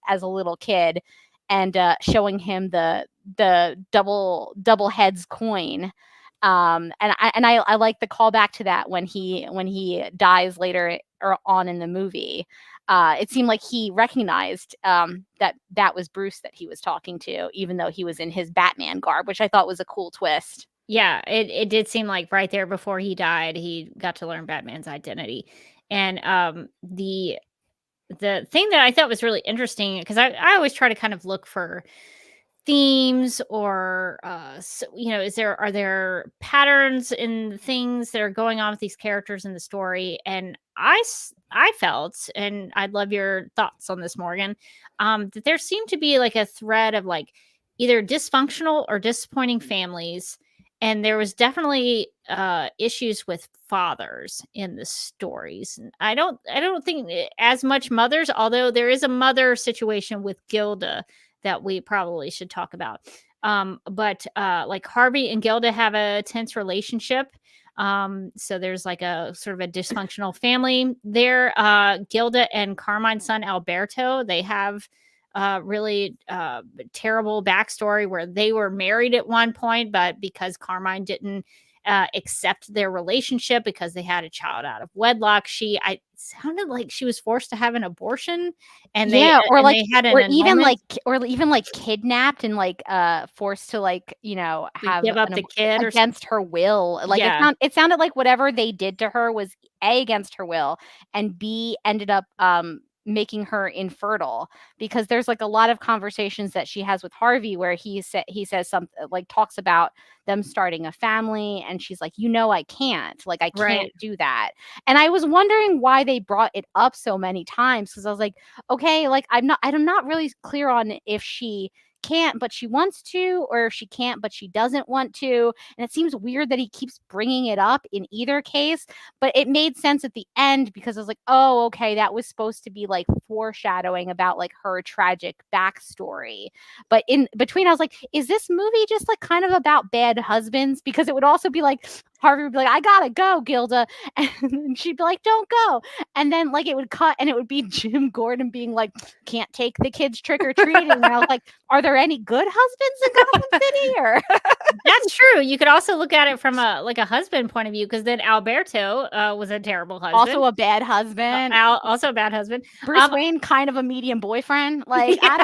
Speaker 2: as a little kid, and showing him the double heads coin. And I like the callback to that when he dies later or on in the movie. It seemed like he recognized that was Bruce that he was talking to, even though he was in his Batman garb, which I thought was a cool twist.
Speaker 1: Yeah, it did seem like right there before he died, he got to learn Batman's identity. And the thing that I thought was really interesting, because I always try to kind of look for themes or are there patterns in things that are going on with these characters in the story. And I felt, and I'd love your thoughts on this, Morgan, that there seemed to be like a thread of like either dysfunctional or disappointing families, and there was definitely issues with fathers in the stories. And I don't think as much mothers, although there is a mother situation with Gilda that we probably should talk about. But like Harvey and Gilda have a tense relationship. So there's like a sort of a dysfunctional family there. Gilda and Carmine's son Alberto, they have really terrible backstory where they were married at one point, but because Carmine didn't accept their relationship because they had a child out of wedlock. I sounded like she was forced to have an abortion, and they had an annulment.
Speaker 2: or even like kidnapped and like forced to like have
Speaker 1: give up the kid or
Speaker 2: against her will. Like it sounded like whatever they did to her was A, against her will, and B, ended up making her infertile, because there's like a lot of conversations that she has with Harvey where he says something like, talks about them starting a family, and she's like, I can't do that. And I was wondering why they brought it up so many times, because I was like, okay, like I'm not really clear on if she can't but she wants to, or if she can't but she doesn't want to. And it seems weird that he keeps bringing it up in either case, but it made sense at the end, because I was like, oh, okay, that was supposed to be like foreshadowing about like her tragic backstory. But in between, I was like, is this movie just like kind of about bad husbands? Because it would also be like, Harvey would be like, I gotta go, Gilda. And she'd be like, don't go. And then like it would cut and it would be Jim Gordon being like, can't take the kids trick-or-treating. And I was like, are there any good husbands in Gotham City? Or
Speaker 1: That's true. You could also look at it from a husband point of view, because then Alberto was a terrible husband.
Speaker 2: Also a bad husband.
Speaker 1: Also a bad husband.
Speaker 2: Bruce Wayne, kind of a medium boyfriend. Like, I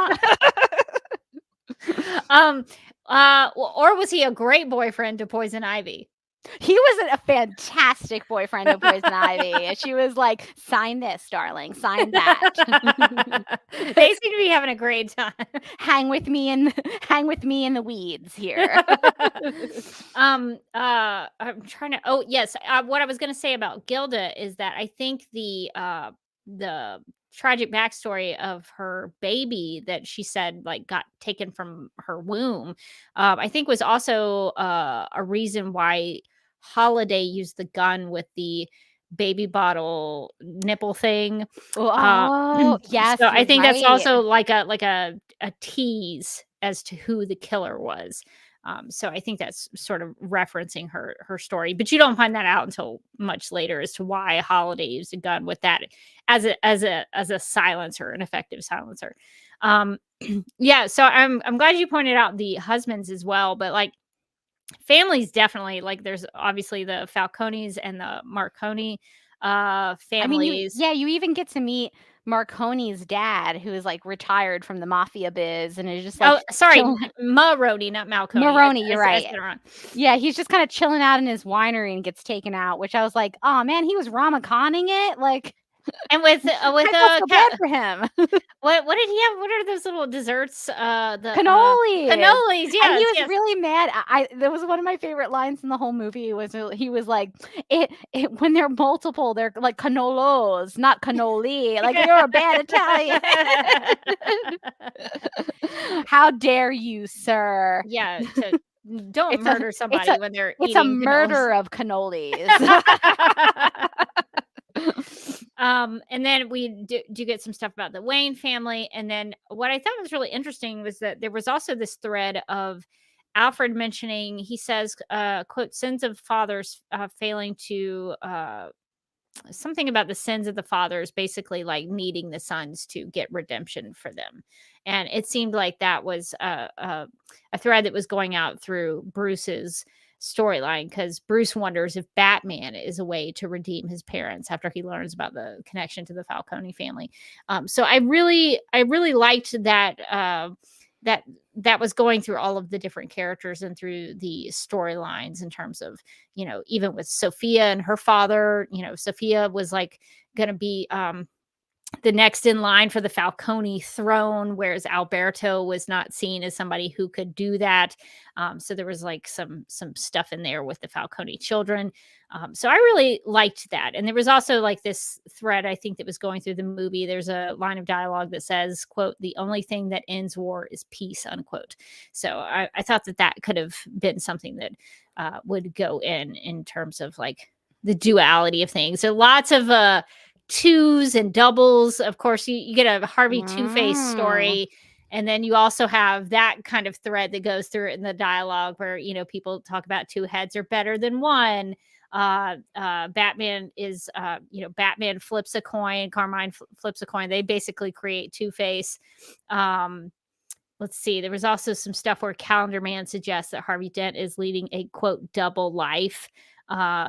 Speaker 1: don't or was he a great boyfriend to Poison Ivy?
Speaker 2: He was a fantastic boyfriend of Poison Ivy. She was like, sign this, darling, sign that.
Speaker 1: They seem to be having a great time.
Speaker 2: Hang with me in the weeds here.
Speaker 1: I'm trying to what I was going to say about Gilda is that I think the tragic backstory of her baby that she said like got taken from her womb, I think was also a reason why Holiday used the gun with the baby bottle nipple thing.
Speaker 2: Yes.
Speaker 1: So I think that's also like a tease as to who the killer was. So I think that's sort of referencing her story, but you don't find that out until much later as to why Holiday used a gun with that as a silencer, an effective silencer. So I'm glad you pointed out the husbands as well, but like families definitely, like there's obviously the Falcones and the Marconi families.
Speaker 2: I mean, you even get to meet Marconi's dad, who is like retired from the mafia biz and is just like,
Speaker 1: Maroney, not Malconi.
Speaker 2: Maroney, you're right. Yeah, he's just kind of chilling out in his winery and gets taken out, which I was like, oh man, he was Ramaconning it, like.
Speaker 1: And with
Speaker 2: so bad for him.
Speaker 1: What did he have? What are those little desserts? The
Speaker 2: cannolis.
Speaker 1: Yes,
Speaker 2: and he was really mad. That was one of my favorite lines in the whole movie. Was he was like, it when they're multiple, they're like canolos, not cannoli. Like, you're a bad Italian. How dare you, sir?
Speaker 1: Yeah. Don't murder somebody when they're eating.
Speaker 2: It's a murder of cannolis.
Speaker 1: And then we do get some stuff about the Wayne family. And then what I thought was really interesting was that there was also this thread of Alfred mentioning, he says, quote, sins of fathers failing to, something about the sins of the fathers, basically like needing the sons to get redemption for them. And it seemed like that was a thread that was going out through Bruce's storyline, because Bruce wonders if Batman is a way to redeem his parents after he learns about the connection to the Falcone family. So I really liked that that was going through all of the different characters and through the storylines in terms of, even with Sophia and her father. Sophia was like going to be the next in line for the Falcone throne, whereas Alberto was not seen as somebody who could do that. So there was like some stuff in there with the Falcone children. So I really liked that. And there was also like this thread, I think, that was going through the movie. There's a line of dialogue that says, quote, the only thing that ends war is peace, unquote. So I thought that could have been something that would go in terms of like the duality of things. So lots of twos and doubles. Of course, you get a Harvey Two-Face story, and then you also have that kind of thread that goes through it in the dialogue where people talk about two heads are better than one. Batman is Batman flips a coin, Carmine flips a coin. They basically create Two-Face. let's see. There was also some stuff where Calendar Man suggests that Harvey Dent is leading a quote double life.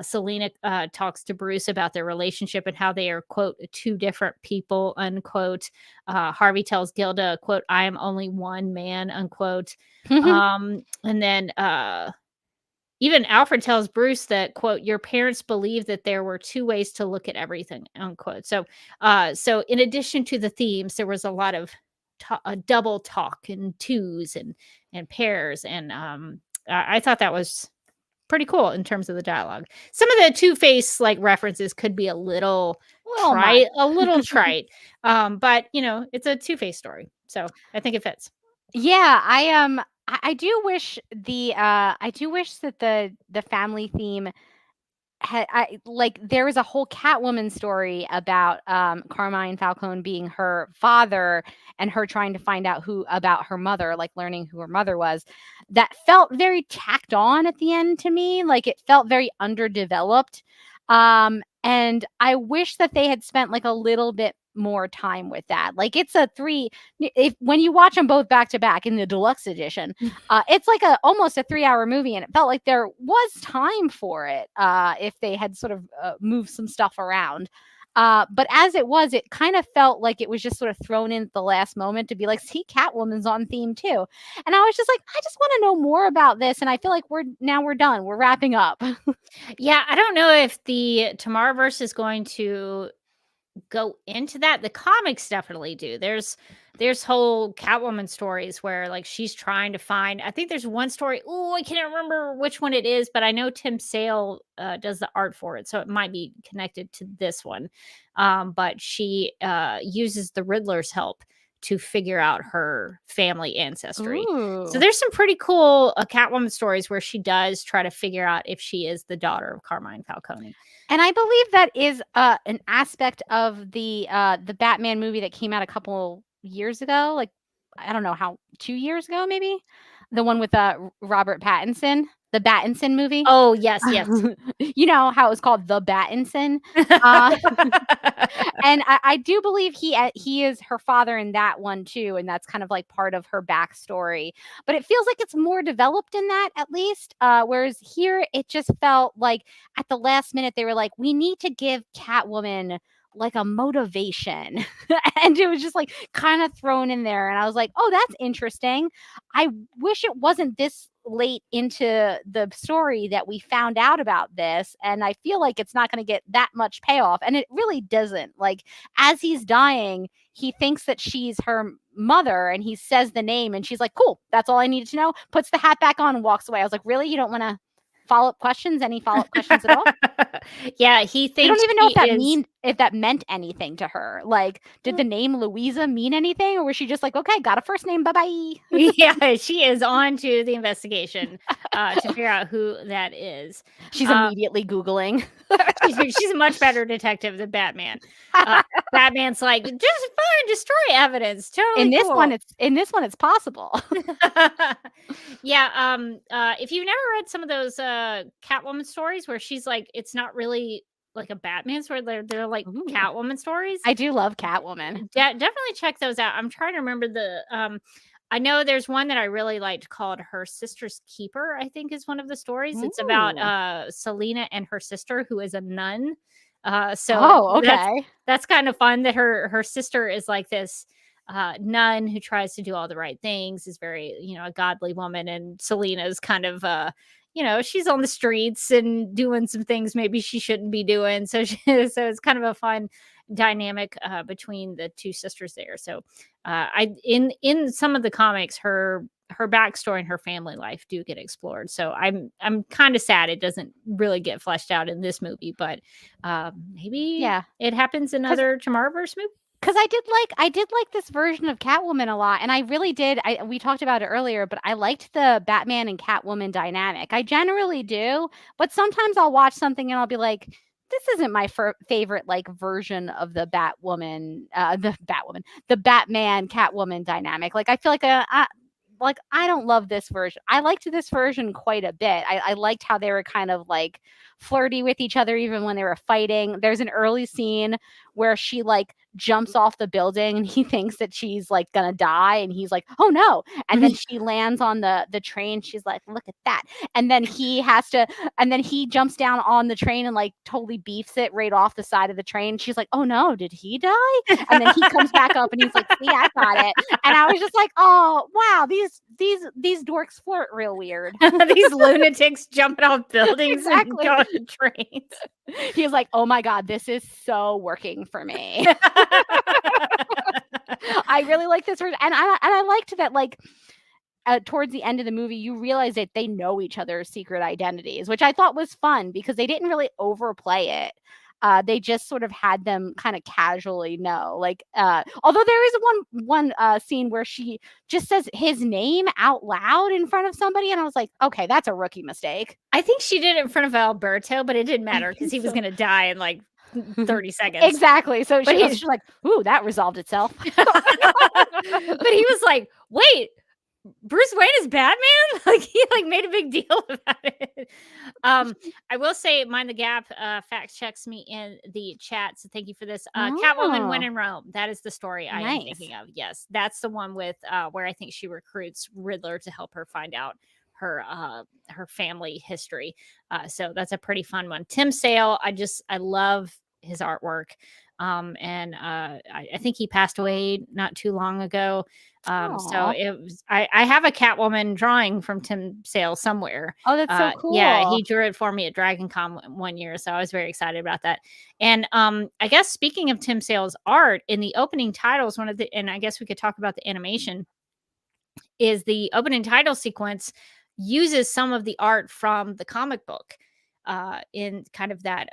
Speaker 1: Selena talks to Bruce about their relationship and how they are quote two different people unquote. Harvey tells Gilda quote I am only one man unquote. And then even Alfred tells Bruce that quote your parents believed that there were two ways to look at everything unquote. So in addition to the themes, there was a lot of a double talk and twos and pairs, and I thought that was pretty cool in terms of the dialogue. Some of the Two-Face like references could be a little trite, but it's a Two-Face story, so I think it fits.
Speaker 2: Yeah, I do wish that the family theme there was a whole Catwoman story about Carmine Falcone being her father and her trying to find out about her mother, like learning who her mother was. That felt very tacked on at the end to me. Like it felt very underdeveloped. And I wish that they had spent like a little bit more time with that. Like it's when you watch them both back to back in the deluxe edition, it's like almost a 3-hour movie, and it felt like there was time for it if they had sort of moved some stuff around. But as it was, it kind of felt like it was just sort of thrown in at the last moment to be like, see, Catwoman's on theme too. And I was just like, I just want to know more about this. And I feel like we're done. We're wrapping up.
Speaker 1: Yeah, I don't know if the Tomorrowverse is going to go into that. The comics definitely do. There's whole Catwoman stories where like she's trying to find, I think there's one story, I can't remember which one it is, but I know Tim Sale does the art for it, so it might be connected to this one. But she uses the Riddler's help to figure out her family ancestry.
Speaker 2: Ooh.
Speaker 1: So there's some pretty cool Catwoman stories where she does try to figure out if she is the daughter of Carmine Falcone.
Speaker 2: And I believe that is an aspect of the Batman movie that came out a couple years ago. Like, I don't know 2 years ago, maybe? The one with Robert Pattinson, the Battinson movie.
Speaker 1: Oh, yes.
Speaker 2: You know how it was called The Battinson? And I do believe he is her father in that one too, and that's kind of like part of her backstory. But it feels like it's more developed in that, at least. Whereas here, it just felt like at the last minute they were like, we need to give Catwoman like a motivation. And it was just like kind of thrown in there. And I was like, oh, that's interesting. I wish it wasn't this late into the story that we found out about this. And I feel like it's not going to get that much payoff. And it really doesn't. Like, as he's dying, he thinks that she's her mother and he says the name and she's like, cool, that's all I needed to know. Puts the hat back on and walks away. I was like, really? You don't want to follow-up questions? Any follow-up questions at all?
Speaker 1: Yeah, he thinks
Speaker 2: I don't even know if that meant anything to her. Like, did the name Louisa mean anything, or was she just like, okay, got a first name, bye-bye?
Speaker 1: Yeah, she is on to the investigation to figure out who that is.
Speaker 2: She's immediately Googling.
Speaker 1: She's a much better detective than Batman. Batman's like, just find, destroy evidence. Totally.
Speaker 2: In this one, it's possible.
Speaker 1: Yeah. If you've never read some of those Catwoman stories where she's like, it's not really like a Batman story, they're like Catwoman stories.
Speaker 2: I do love Catwoman.
Speaker 1: Definitely check those out. I'm trying to remember I know there's one that I really liked called Her Sister's Keeper, I think is one of the stories. Ooh. It's about Selena and her sister, who is a nun.
Speaker 2: Okay.
Speaker 1: That's kind of fun that her sister is like this nun who tries to do all the right things, is very, a godly woman. And Selena's kind of, she's on the streets and doing some things maybe she shouldn't be doing. So it's kind of a fun dynamic between the two sisters there. So in some of the comics, her backstory and her family life do get explored. So I'm kind of sad it doesn't really get fleshed out in this movie, but maybe it happens in other Tomorrowverse movies.
Speaker 2: Because I did like this version of Catwoman a lot, and I really did. We talked about it earlier, but I liked the Batman and Catwoman dynamic. I generally do, but sometimes I'll watch something and I'll be like, this isn't my favorite like version of the Batman Catwoman dynamic. Like, I feel like I don't love this version. I liked this version quite a bit. I liked how they were kind of like flirty with each other even when they were fighting. There's an early scene where she like jumps off the building and he thinks that she's like gonna die, and he's like, oh no. And then she lands on the train. She's like, look at that. And then he jumps down on the train and like totally beefs it right off the side of the train. She's like, oh no, did he die? And then he comes back up and he's like, see, I got it. And I was just like, oh wow, these dorks flirt real weird.
Speaker 1: These lunatics jumping off buildings
Speaker 2: Exactly.
Speaker 1: and going on trains.
Speaker 2: He was like, oh my god, this is so working for me. I really like this version, and I liked that, like, towards the end of the movie, you realize that they know each other's secret identities, which I thought was fun because they didn't really overplay it. They just sort of had them kind of casually know. Like, although there is one scene where she just says his name out loud in front of somebody, and I was like, okay, that's a rookie mistake.
Speaker 1: I think she did it in front of Alberto, but it didn't matter because he was going to die in like 30 seconds.
Speaker 2: Exactly. So
Speaker 1: But
Speaker 2: she's like, ooh, that resolved itself.
Speaker 1: But he was like, wait, Bruce Wayne is Batman? Like, he like made a big deal about it. I will say Mind the Gap fact checks me in the chat, so thank you for this. Catwoman When in Rome. That is the story I am thinking of. Yes, that's the one with where I think she recruits Riddler to help her find out her family history. So that's a pretty fun one. Tim Sale, I love his artwork. And I think he passed away not too long ago. So it was, I have a Catwoman drawing from Tim Sale somewhere.
Speaker 2: Oh, that's so cool.
Speaker 1: Yeah, he drew it for me at Dragon Con one year, so I was very excited about that. And I guess speaking of Tim Sale's art, in the opening titles, and I guess we could talk about the animation, is the opening title sequence uses some of the art from the comic book in kind of that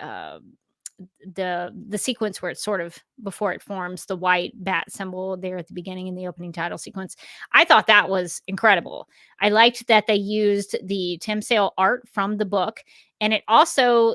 Speaker 1: the sequence where it's sort of before it forms the white bat symbol there at the beginning in the opening title sequence. I thought that was incredible. I liked that they used the Tim Sale art from the book, and it also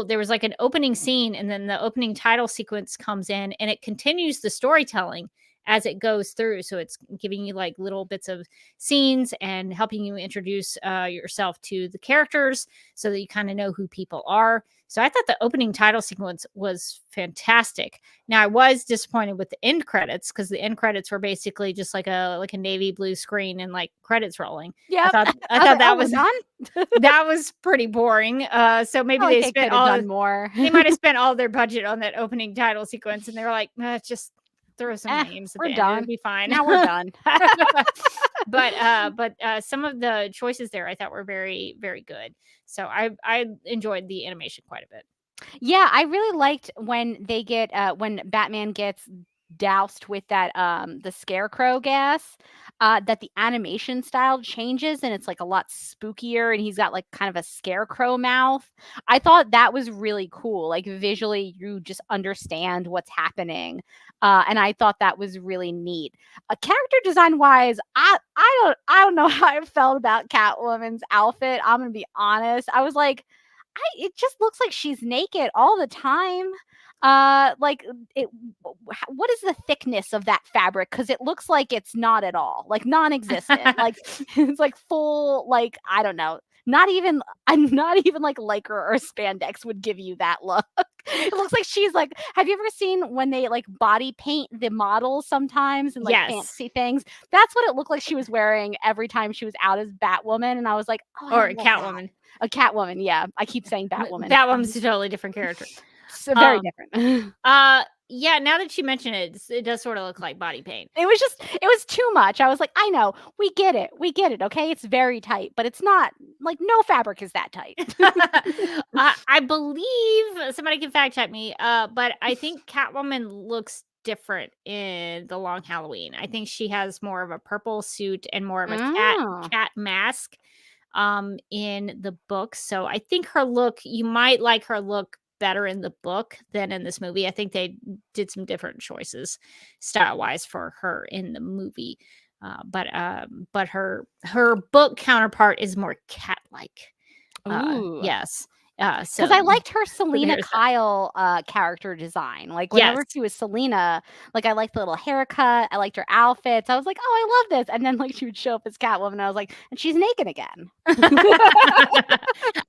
Speaker 1: there was like an opening scene, and then the opening title sequence comes in and it continues the storytelling as it goes through. So it's giving you like little bits of scenes and helping you introduce yourself to the characters so that you kind of know who people are. So I thought the opening title sequence was fantastic. Now I was disappointed with the end credits because the end credits were basically just like a navy blue screen and like credits rolling.
Speaker 2: Yeah,
Speaker 1: I thought that was that was pretty boring. So maybe they spent
Speaker 2: done more.
Speaker 1: They might have spent all their budget on that opening title sequence, and they were like, just throw some names.
Speaker 2: We're done.
Speaker 1: It'll be fine.
Speaker 2: Now we're done.
Speaker 1: But some of the choices there I thought were very, very good. So I enjoyed the animation quite a bit.
Speaker 2: Yeah, I really liked when they get when Batman gets doused with that the scarecrow gas, that the animation style changes and it's like a lot spookier, and he's got like kind of a scarecrow mouth. I thought that was really cool. Like visually you just understand what's happening. And I thought that was really neat. Character design wise, I don't know how I felt about Catwoman's outfit. I'm gonna be honest. I was like, it just looks like she's naked all the time. What is the thickness of that fabric? Because it looks like it's not at all, like non-existent. Like it's like full, like I don't know. Not even like lycra or spandex would give you that look. It looks like she's like, have you ever seen when they like body paint the models sometimes and like fancy things? That's what it looked like she was wearing every time she was out as Batwoman. And I was like,
Speaker 1: or a Catwoman.
Speaker 2: A Catwoman, yeah. I keep saying Batwoman.
Speaker 1: Batwoman's a totally different character.
Speaker 2: So very different.
Speaker 1: Yeah, now that you mention it, it does sort of look like body paint.
Speaker 2: It was too much. I was like, I know, we get it, okay? It's very tight, but it's not like no fabric is that tight.
Speaker 1: I believe somebody can fact check me, but I think Catwoman looks different in the Long Halloween. I think she has more of a purple suit and more of a cat mask in the book. So I think you might like her look better in the book than in this movie. I think they did some different choices style-wise for her in the movie. But her book counterpart is more cat-like. Yes. So
Speaker 2: Because I liked her Selena
Speaker 1: there's that.
Speaker 2: Kyle character design. Like
Speaker 1: Yes.
Speaker 2: whenever she was Selena, like I liked the little haircut. I liked her outfits. I was like, oh, I love this. And then like she would show up as Catwoman. And I was like, and she's naked again.
Speaker 1: I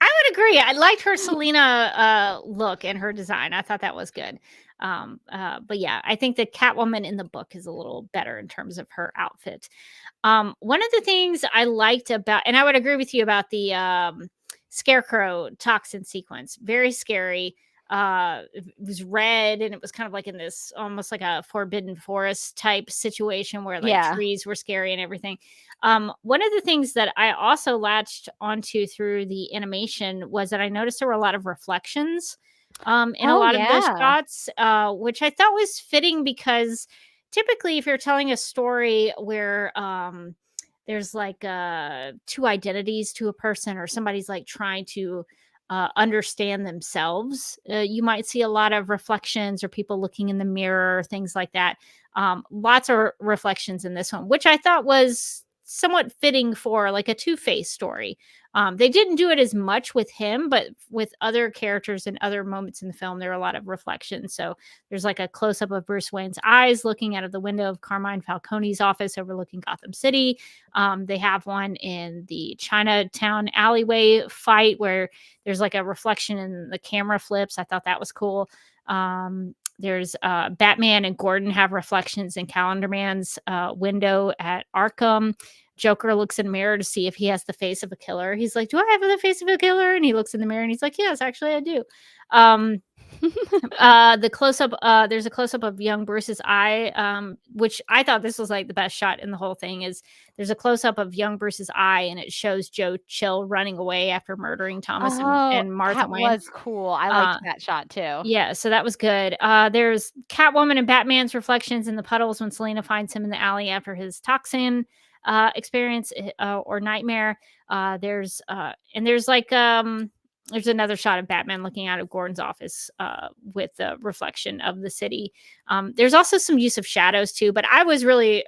Speaker 1: would agree. I liked her Selena look and her design. I thought that was good. But yeah, I think the Catwoman in the book is a little better in terms of her outfit. One of the things I liked about, and I would agree with you about the Scarecrow toxin sequence, very scary. It was red and it was kind of like in this almost like a forbidden forest type situation where like
Speaker 2: Yeah.
Speaker 1: trees were scary and everything. One of the things that I also latched onto through the animation was that I noticed there were a lot of reflections in a
Speaker 2: Oh,
Speaker 1: lot of those
Speaker 2: yeah.
Speaker 1: shots, which I thought was fitting because typically if you're telling a story where there's like two identities to a person or somebody's like trying to understand themselves, you might see a lot of reflections or people looking in the mirror, things like that. Lots of reflections in this one, which I thought was somewhat fitting for like a Two-Face story. They didn't do it as much with him, but with other characters and other moments in the film, there are a lot of reflections. So there's like a close up of Bruce Wayne's eyes looking out of the window of Carmine Falcone's office overlooking Gotham City. They have one in the Chinatown alleyway fight where there's like a reflection and the camera flips. I thought that was cool. There's Batman and Gordon have reflections in Calendar Man's window at Arkham. Joker looks in the mirror to see if he has the face of a killer. He's like, do I have the face of a killer? And he looks in the mirror and he's like, yes, actually I do. The close-up, there's a close-up of young Bruce's eye, which I thought this was like the best shot in the whole thing. Is there's a close-up of young Bruce's eye and it shows Joe Chill running away after murdering Thomas and Martha
Speaker 2: That
Speaker 1: Wayne.
Speaker 2: was cool. I liked that shot too.
Speaker 1: Yeah, so that was good. There's Catwoman and Batman's reflections in the puddles when Selena finds him in the alley after his toxin experience or nightmare. There's like there's another shot of Batman looking out of Gordon's office with the reflection of the city. There's also some use of shadows too, but I was really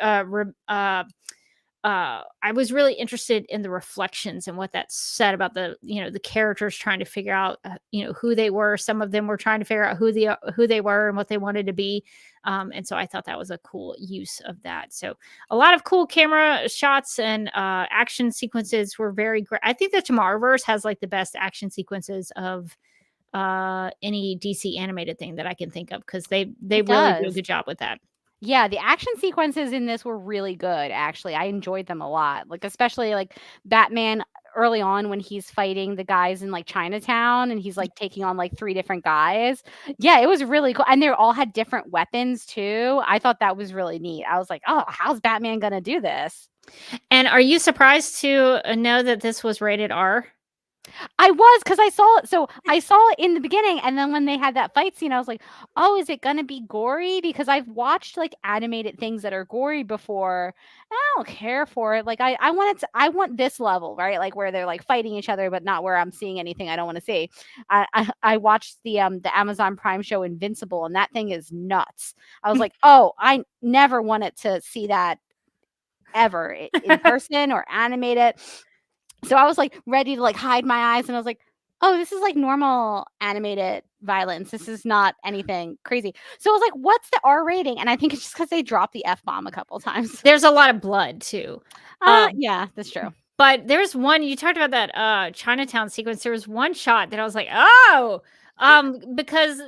Speaker 1: interested in the reflections and what that said about the characters trying to figure out who they were. Some of them were trying to figure out who they were and what they wanted to be. And so I thought that was a cool use of that. So a lot of cool camera shots and action sequences were very great. I think the Tomorrowverse has like the best action sequences of any DC animated thing that I can think of because they really do a good job with that.
Speaker 2: Yeah, the action sequences in this were really good, actually. I enjoyed them a lot. Like, especially like Batman early on when he's fighting the guys in like Chinatown and he's like taking on like 3 different guys. Yeah, it was really cool. And they all had different weapons too. I thought that was really neat. I was like, oh, how's Batman gonna do this?
Speaker 1: And are you surprised to know that this was rated R?
Speaker 2: I was, because I saw it. So I saw it in the beginning, and then when they had that fight scene, I was like, "Oh, is it gonna be gory?" Because I've watched like animated things that are gory before. And I don't care for it. Like I want this level, right? Like where they're like fighting each other, but not where I'm seeing anything I don't want to see. I watched the Amazon Prime show Invincible, and that thing is nuts. I was like, "Oh, I never wanted to see that ever in person or animated." So I was like ready to like hide my eyes, and I was like, oh, this is like normal animated violence. This is not anything crazy. So I was like, what's the R rating? And I think it's just because they dropped the F-bomb a couple times.
Speaker 1: There's a lot of blood too.
Speaker 2: Yeah, that's true.
Speaker 1: But there's one, you talked about that Chinatown sequence. There was one shot that I was like, oh, because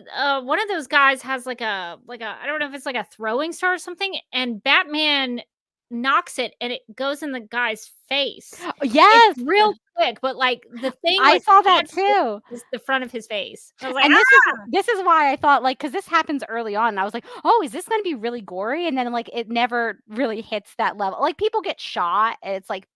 Speaker 1: one of those guys has like a I don't know if it's like a throwing star or something, and Batman knocks it and it goes in the guy's face.
Speaker 2: Yes,
Speaker 1: it's real quick, but like the thing
Speaker 2: I
Speaker 1: like,
Speaker 2: saw that too.
Speaker 1: Is the front of his face. I was like,
Speaker 2: and this is why I thought like, because this happens early on, and I was like, oh, is this going to be really gory? And then like it never really hits that level. Like people get shot, and it's like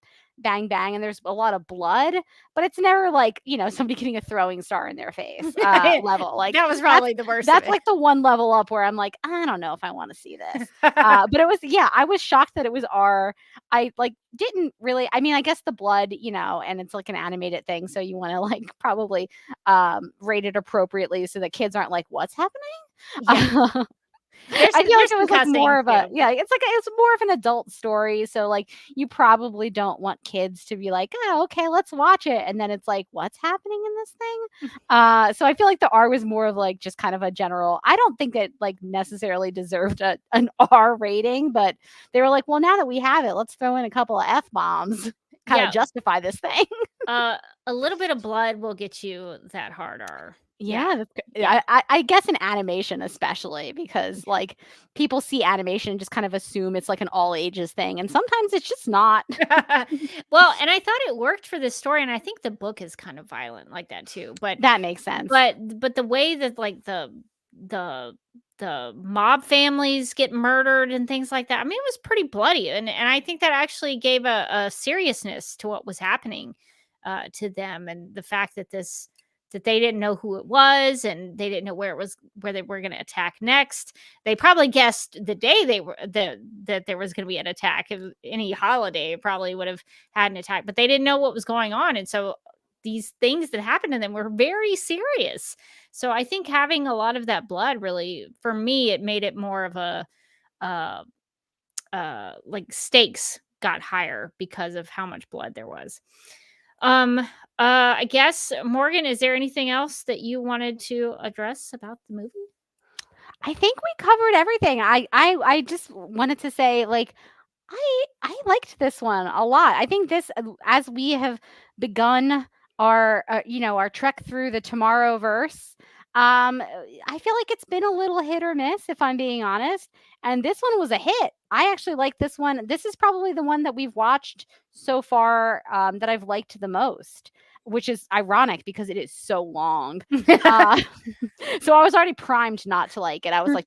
Speaker 2: bang bang, and there's a lot of blood, but it's never like somebody getting a throwing star in their face level. Like
Speaker 1: that was probably the worst.
Speaker 2: That's like the one level up where I'm like, I don't know if I want to see this. But it was, I was shocked that it was R. I like didn't really. I mean, I guess the blood, and it's like an animated thing, so you want to like probably rate it appropriately so that kids aren't like, what's happening?
Speaker 1: Yeah.
Speaker 2: I feel like
Speaker 1: there's
Speaker 2: it
Speaker 1: some
Speaker 2: was like more
Speaker 1: cussing
Speaker 2: of a
Speaker 1: too,
Speaker 2: yeah, it's more of an adult story. So like you probably don't want kids to be like, oh, okay, let's watch it. And then it's like, what's happening in this thing? So I feel like the R was more of like just kind of a general. I don't think it like necessarily deserved an R rating, but they were like, well, now that we have it, let's throw in a couple of F bombs, kind
Speaker 1: Yeah.
Speaker 2: of justify this thing.
Speaker 1: A little bit of blood will get you that hard R.
Speaker 2: Yeah, that's
Speaker 1: Yeah.
Speaker 2: I guess in animation especially because like people see animation and just kind of assume it's like an all ages thing, and sometimes it's just not.
Speaker 1: Well, and I thought it worked for this story, and I think the book is kind of violent like that too. But
Speaker 2: That makes sense.
Speaker 1: but the way that like the the mob families get murdered and things like that. I mean, it was pretty bloody, and I think that actually gave a seriousness to what was happening to them, and the fact that that they didn't know who it was, and they didn't know where they were going to attack next. They probably guessed the day that there was going to be an attack. If any holiday probably would have had an attack, but they didn't know what was going on, and so these things that happened to them were very serious. So I think having a lot of that blood really, for me, it made it more of a uh like stakes got higher because of how much blood there was. I guess Morgan, is there anything else that you wanted to address about the movie?
Speaker 2: I think we covered everything. I just wanted to say like I liked this one a lot. I think this as we have begun our our trek through the Tomorrowverse, I feel like it's been a little hit or miss if I'm being honest. And this one was a hit. I actually like this one. This is probably the one that we've watched so far that I've liked the most, which is ironic because it is so long. Uh, so I was already primed not to like it. I was like,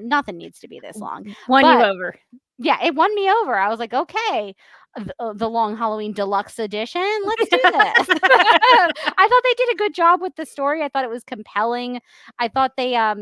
Speaker 2: nothing needs to be this long.
Speaker 1: Won you
Speaker 2: But
Speaker 1: over.
Speaker 2: yeah, it won me over. I was like, okay, the Long Halloween Deluxe Edition. Let's do this. I thought they did a good job with the story. I thought it was compelling. I thought they, I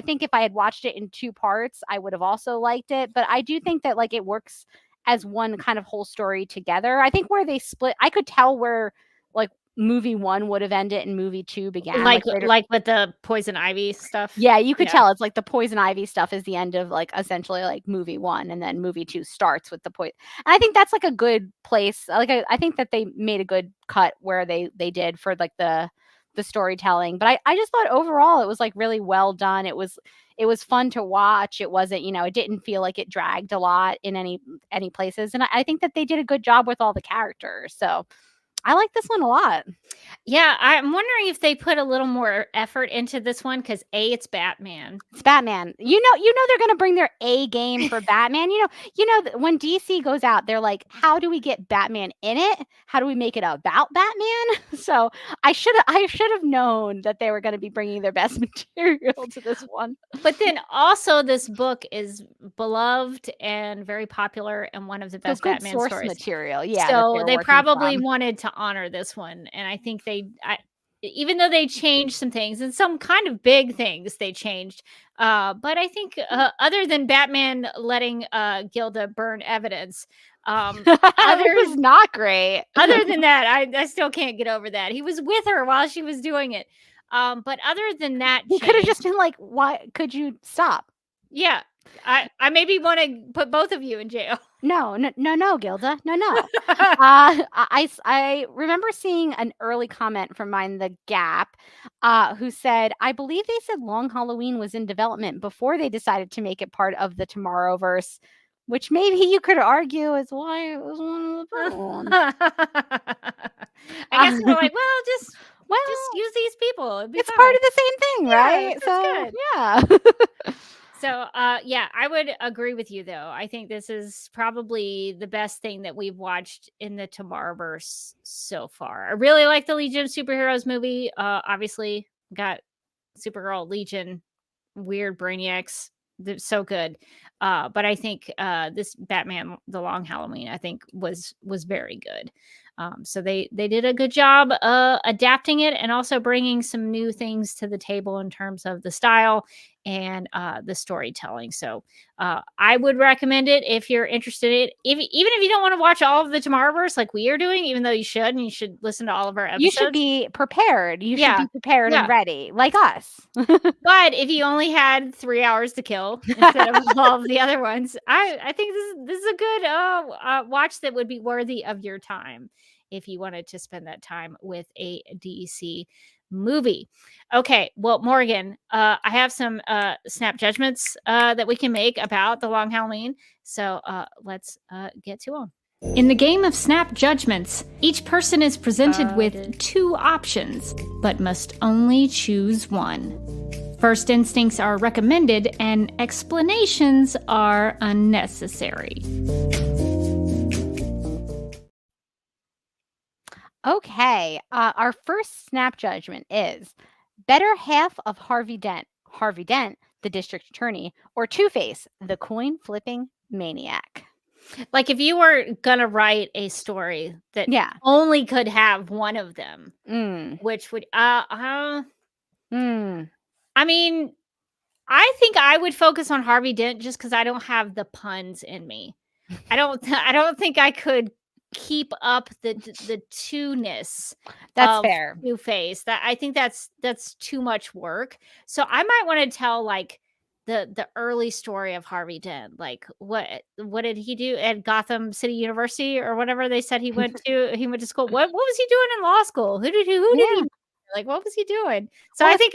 Speaker 2: think if I had watched it in two parts, I would have also liked it. But I do think that like it works as one kind of whole story together. I think where they split, I could tell where like movie one would have ended and movie two began.
Speaker 1: Like with the poison ivy stuff.
Speaker 2: Yeah, you could
Speaker 1: Yeah.
Speaker 2: tell it's like the poison ivy stuff is the end of like essentially like movie one, and then movie two starts with the poison. And I think that's like a good place. Like I think that they made a good cut where they did for like the storytelling. But I just thought overall it was like really well done. It was fun to watch. It wasn't, it didn't feel like it dragged a lot in any places. And I think that they did a good job with all the characters. So I like this one a lot.
Speaker 1: Yeah, I'm wondering if they put a little more effort into this one because it's Batman.
Speaker 2: It's Batman. You know they're gonna bring their A game for Batman. When DC goes out, they're like, how do we get Batman in it? How do we make it about Batman? So I should have known that they were gonna be bringing their best material to this one.
Speaker 1: But then also this book is beloved and very popular and one of the best
Speaker 2: good
Speaker 1: Batman
Speaker 2: source
Speaker 1: stories.
Speaker 2: material. Yeah.
Speaker 1: So they probably wanted to honor this one. And I think even though they changed some things and some kind of big things they changed, but I think other than Batman letting Gilda burn evidence,
Speaker 2: it was not great.
Speaker 1: Other than that, I still can't get over that. He was with her while she was doing it. But other than that,
Speaker 2: he could have just been like, why could you stop?
Speaker 1: Yeah. I maybe want to put both of you in jail.
Speaker 2: No, Gilda. No. I remember seeing an early comment from Mind the Gap who said, I believe they said Long Halloween was in development before they decided to make it part of the Tomorrowverse, which maybe you could argue is why it was one of the better ones.
Speaker 1: I guess we're like, just use these people.
Speaker 2: It's part of the same thing, right?
Speaker 1: So good.
Speaker 2: Yeah.
Speaker 1: So, yeah, I would agree with you, though. I think this is probably the best thing that we've watched in the Tomorrowverse so far. I really like the Legion of Superheroes movie. Obviously, got Supergirl, Legion, weird Brainiacs. They're so good. But I think this Batman, The Long Halloween, I think was very good. So they did a good job adapting it and also bringing some new things to the table in terms of the style and the storytelling. So I would recommend it if you're interested in it. Even if you don't want to watch all of the Tomorrowverse like we are doing, even though you should, and you should listen to all of our episodes.
Speaker 2: You should be prepared. You should
Speaker 1: Yeah.
Speaker 2: be prepared and ready, like us.
Speaker 1: But if you only had 3 hours to kill instead of all of the other ones, I think this is a good watch that would be worthy of your time if you wanted to spend that time with a DC movie. Okay, well, Morgan, I have some snap judgments that we can make about The Long Halloween. So let's get to them. In the game of snap judgments, each person is presented with 2 options, but must only choose one. First instincts are recommended and explanations are unnecessary.
Speaker 2: Okay, our first snap judgment is better half of Harvey Dent, the district attorney, or Two-Face, the coin-flipping maniac.
Speaker 1: Like if you were gonna write a story that only could have one of them, which would I mean, I think I would focus on Harvey Dent just because I don't have the puns in me. I don't think I could keep up the two-ness.
Speaker 2: That's fair.
Speaker 1: Two-Face. That I think that's too much work. So I might want to tell like the early story of Harvey Dent. Like what did he do at Gotham City University or whatever they said he went to? He went to school. What was he doing in law school? Who did he like? What was he doing? So I think.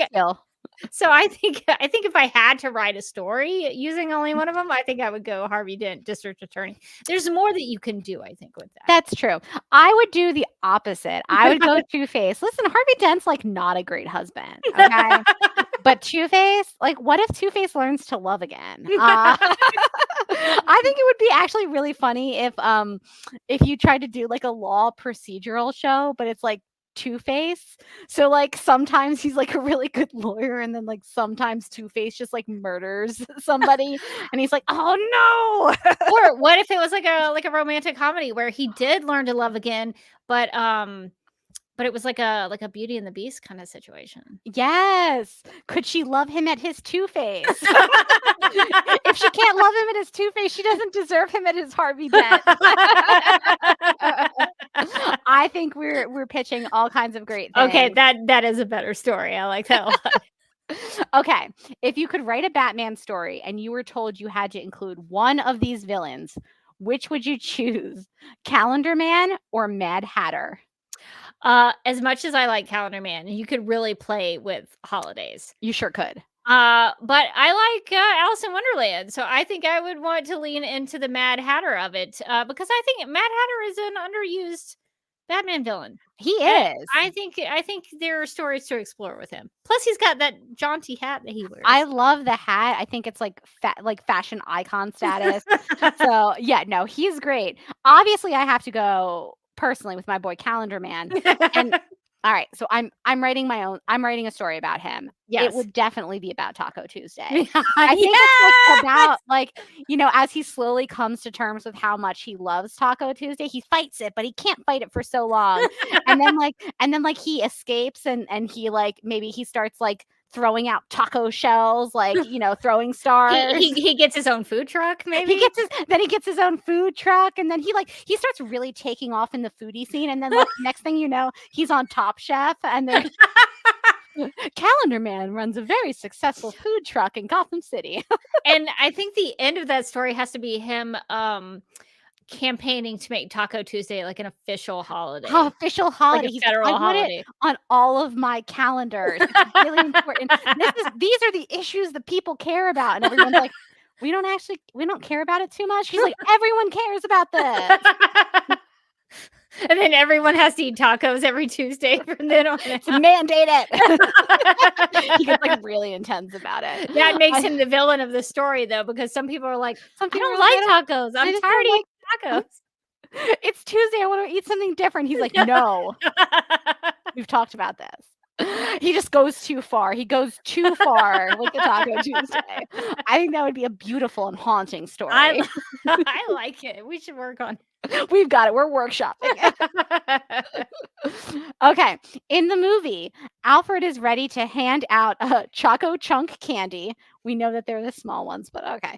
Speaker 1: So I think if I had to write a story using only one of them, I think I would go Harvey Dent, district attorney. There's more that you can do, I think, with that.
Speaker 2: That's true. I would do the opposite. I would go Two-Face. Listen, Harvey Dent's like not a great husband, okay? But Two-Face, like, what if Two-Face learns to love again? I think it would be actually really funny if you tried to do like a law procedural show, but it's like Two-Face. So like sometimes he's like a really good lawyer, and then like sometimes Two-Face just like murders somebody, and he's like, oh no.
Speaker 1: Or what if it was like a romantic comedy where he did learn to love again, but it was like a Beauty and the Beast kind of situation.
Speaker 2: Yes. Could she love him at his Two-Face? If she can't love him at his Two-Face, she doesn't deserve him at his Harvey Dent. I think we're pitching all kinds of great things.
Speaker 1: Okay, that is a better story. I like that a lot.
Speaker 2: Okay, if you could write a Batman story and you were told you had to include one of these villains, which would you choose? Calendar Man or Mad Hatter?
Speaker 1: As much as I like Calendar Man, you could really play with holidays.
Speaker 2: You sure could.
Speaker 1: But I like Alice in Wonderland, so I think I would want to lean into the Mad Hatter of it, because I think Mad Hatter is an underused Batman villain.
Speaker 2: He is.
Speaker 1: I think there are stories to explore with him. Plus, he's got that jaunty hat that he wears.
Speaker 2: I love the hat. I think it's like fashion icon status. So yeah, no, he's great. Obviously, I have to go personally with my boy Calendar Man. And all right, so I'm writing a story about him.
Speaker 1: Yes.
Speaker 2: It would definitely be about Taco Tuesday. I think it's like about like, as he slowly comes to terms with how much he loves Taco Tuesday, he fights it, but he can't fight it for so long. and then he escapes and he like maybe he starts like throwing out taco shells, like throwing stars.
Speaker 1: He gets his own food truck. Maybe
Speaker 2: he gets his own food truck, and then he starts really taking off in the foodie scene. And then like, next thing you know, he's on Top Chef, and then Calendar Man runs a very successful food truck in Gotham City.
Speaker 1: And I think the end of that story has to be him campaigning to make Taco Tuesday like an official holiday.
Speaker 2: Oh, official holiday.
Speaker 1: Like a federal holiday.
Speaker 2: On all of my calendars. It's really important. These are the issues that people care about. And everyone's like, we don't care about it too much. He's like, everyone cares about this.
Speaker 1: And then everyone has to eat tacos every Tuesday from then on.
Speaker 2: Mandate it. He gets like really intense about it.
Speaker 1: That makes him the villain of the story, though, because some people are like, I don't like tacos. I'm tired of eating tacos.
Speaker 2: It's Tuesday. I want to eat something different. He's like, no. We've talked about this. He just goes too far. He goes too far with the Taco Tuesday. I think that would be a beautiful and haunting story.
Speaker 1: I like it. We should work on it.
Speaker 2: We've got it. We're workshopping. Okay. In the movie, Alfred is ready to hand out a Choco Chunk candy. We know that they're the small ones, but okay.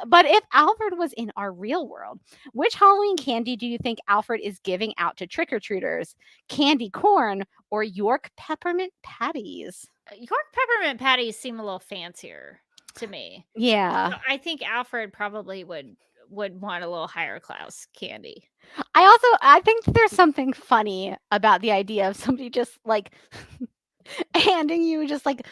Speaker 2: But if Alfred was in our real world, which Halloween candy do you think Alfred is giving out to trick-or-treaters? Candy corn or York peppermint patties?
Speaker 1: York peppermint patties seem a little fancier to me.
Speaker 2: Yeah.
Speaker 1: So I think Alfred probably would want a little higher class candy.
Speaker 2: I think there's something funny about the idea of somebody just like handing you just like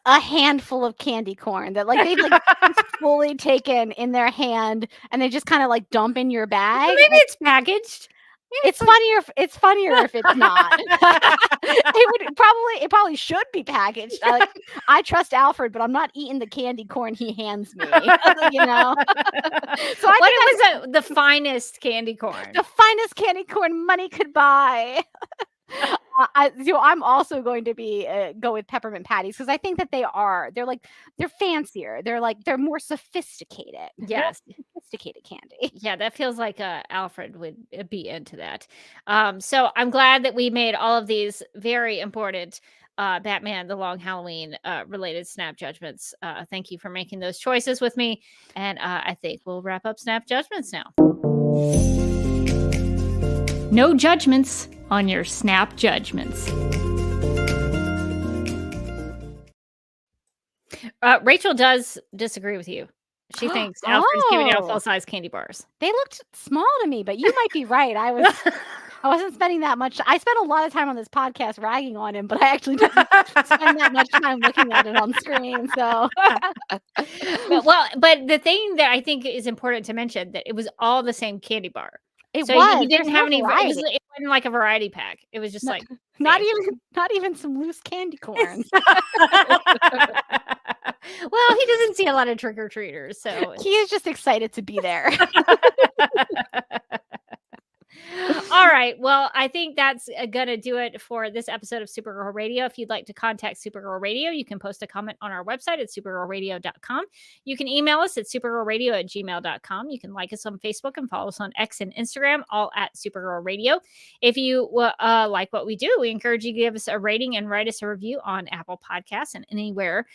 Speaker 2: a handful of candy corn that like they've like just fully taken in their hand and they just kind of like dump in your bag.
Speaker 1: Maybe it's packaged.
Speaker 2: It's funnier if it's not. It probably should be packaged. I trust Alfred, but I'm not eating the candy corn he hands me. You know. So
Speaker 1: what was the finest candy corn?
Speaker 2: The finest candy corn money could buy. I'm also going to be go with peppermint patties because I think that they're fancier. They're more sophisticated.
Speaker 1: Yes,
Speaker 2: more sophisticated candy.
Speaker 1: Yeah, that feels like Alfred would be into that. So I'm glad that we made all of these very important Batman the Long Halloween related snap judgments. Thank you for making those choices with me, and I think we'll wrap up snap judgments now. No judgments on your snap judgments. Rachel does disagree with you. She thinks Alfred's giving out full-size candy bars.
Speaker 2: They looked small to me, but you might be right. I wasn't spending that much. I spent a lot of time on this podcast ragging on him, but I actually didn't spend that much time looking at it on screen. So,
Speaker 1: but the thing that I think is important to mention that it was all the same candy bar.
Speaker 2: He
Speaker 1: didn't have any. It wasn't like a variety pack. It was just like
Speaker 2: not even some loose candy corn.
Speaker 1: Well, he doesn't see a lot of trick-or-treaters, so
Speaker 2: he is just excited to be there.
Speaker 1: All right. Well, I think that's going to do it for this episode of Supergirl Radio. If you'd like to contact Supergirl Radio, you can post a comment on our website at supergirlradio.com. You can email us at supergirlradio@gmail.com. You can like us on Facebook and follow us on X and Instagram, all at Supergirl Radio. If you like what we do, we encourage you to give us a rating and write us a review on Apple Podcasts and anywhere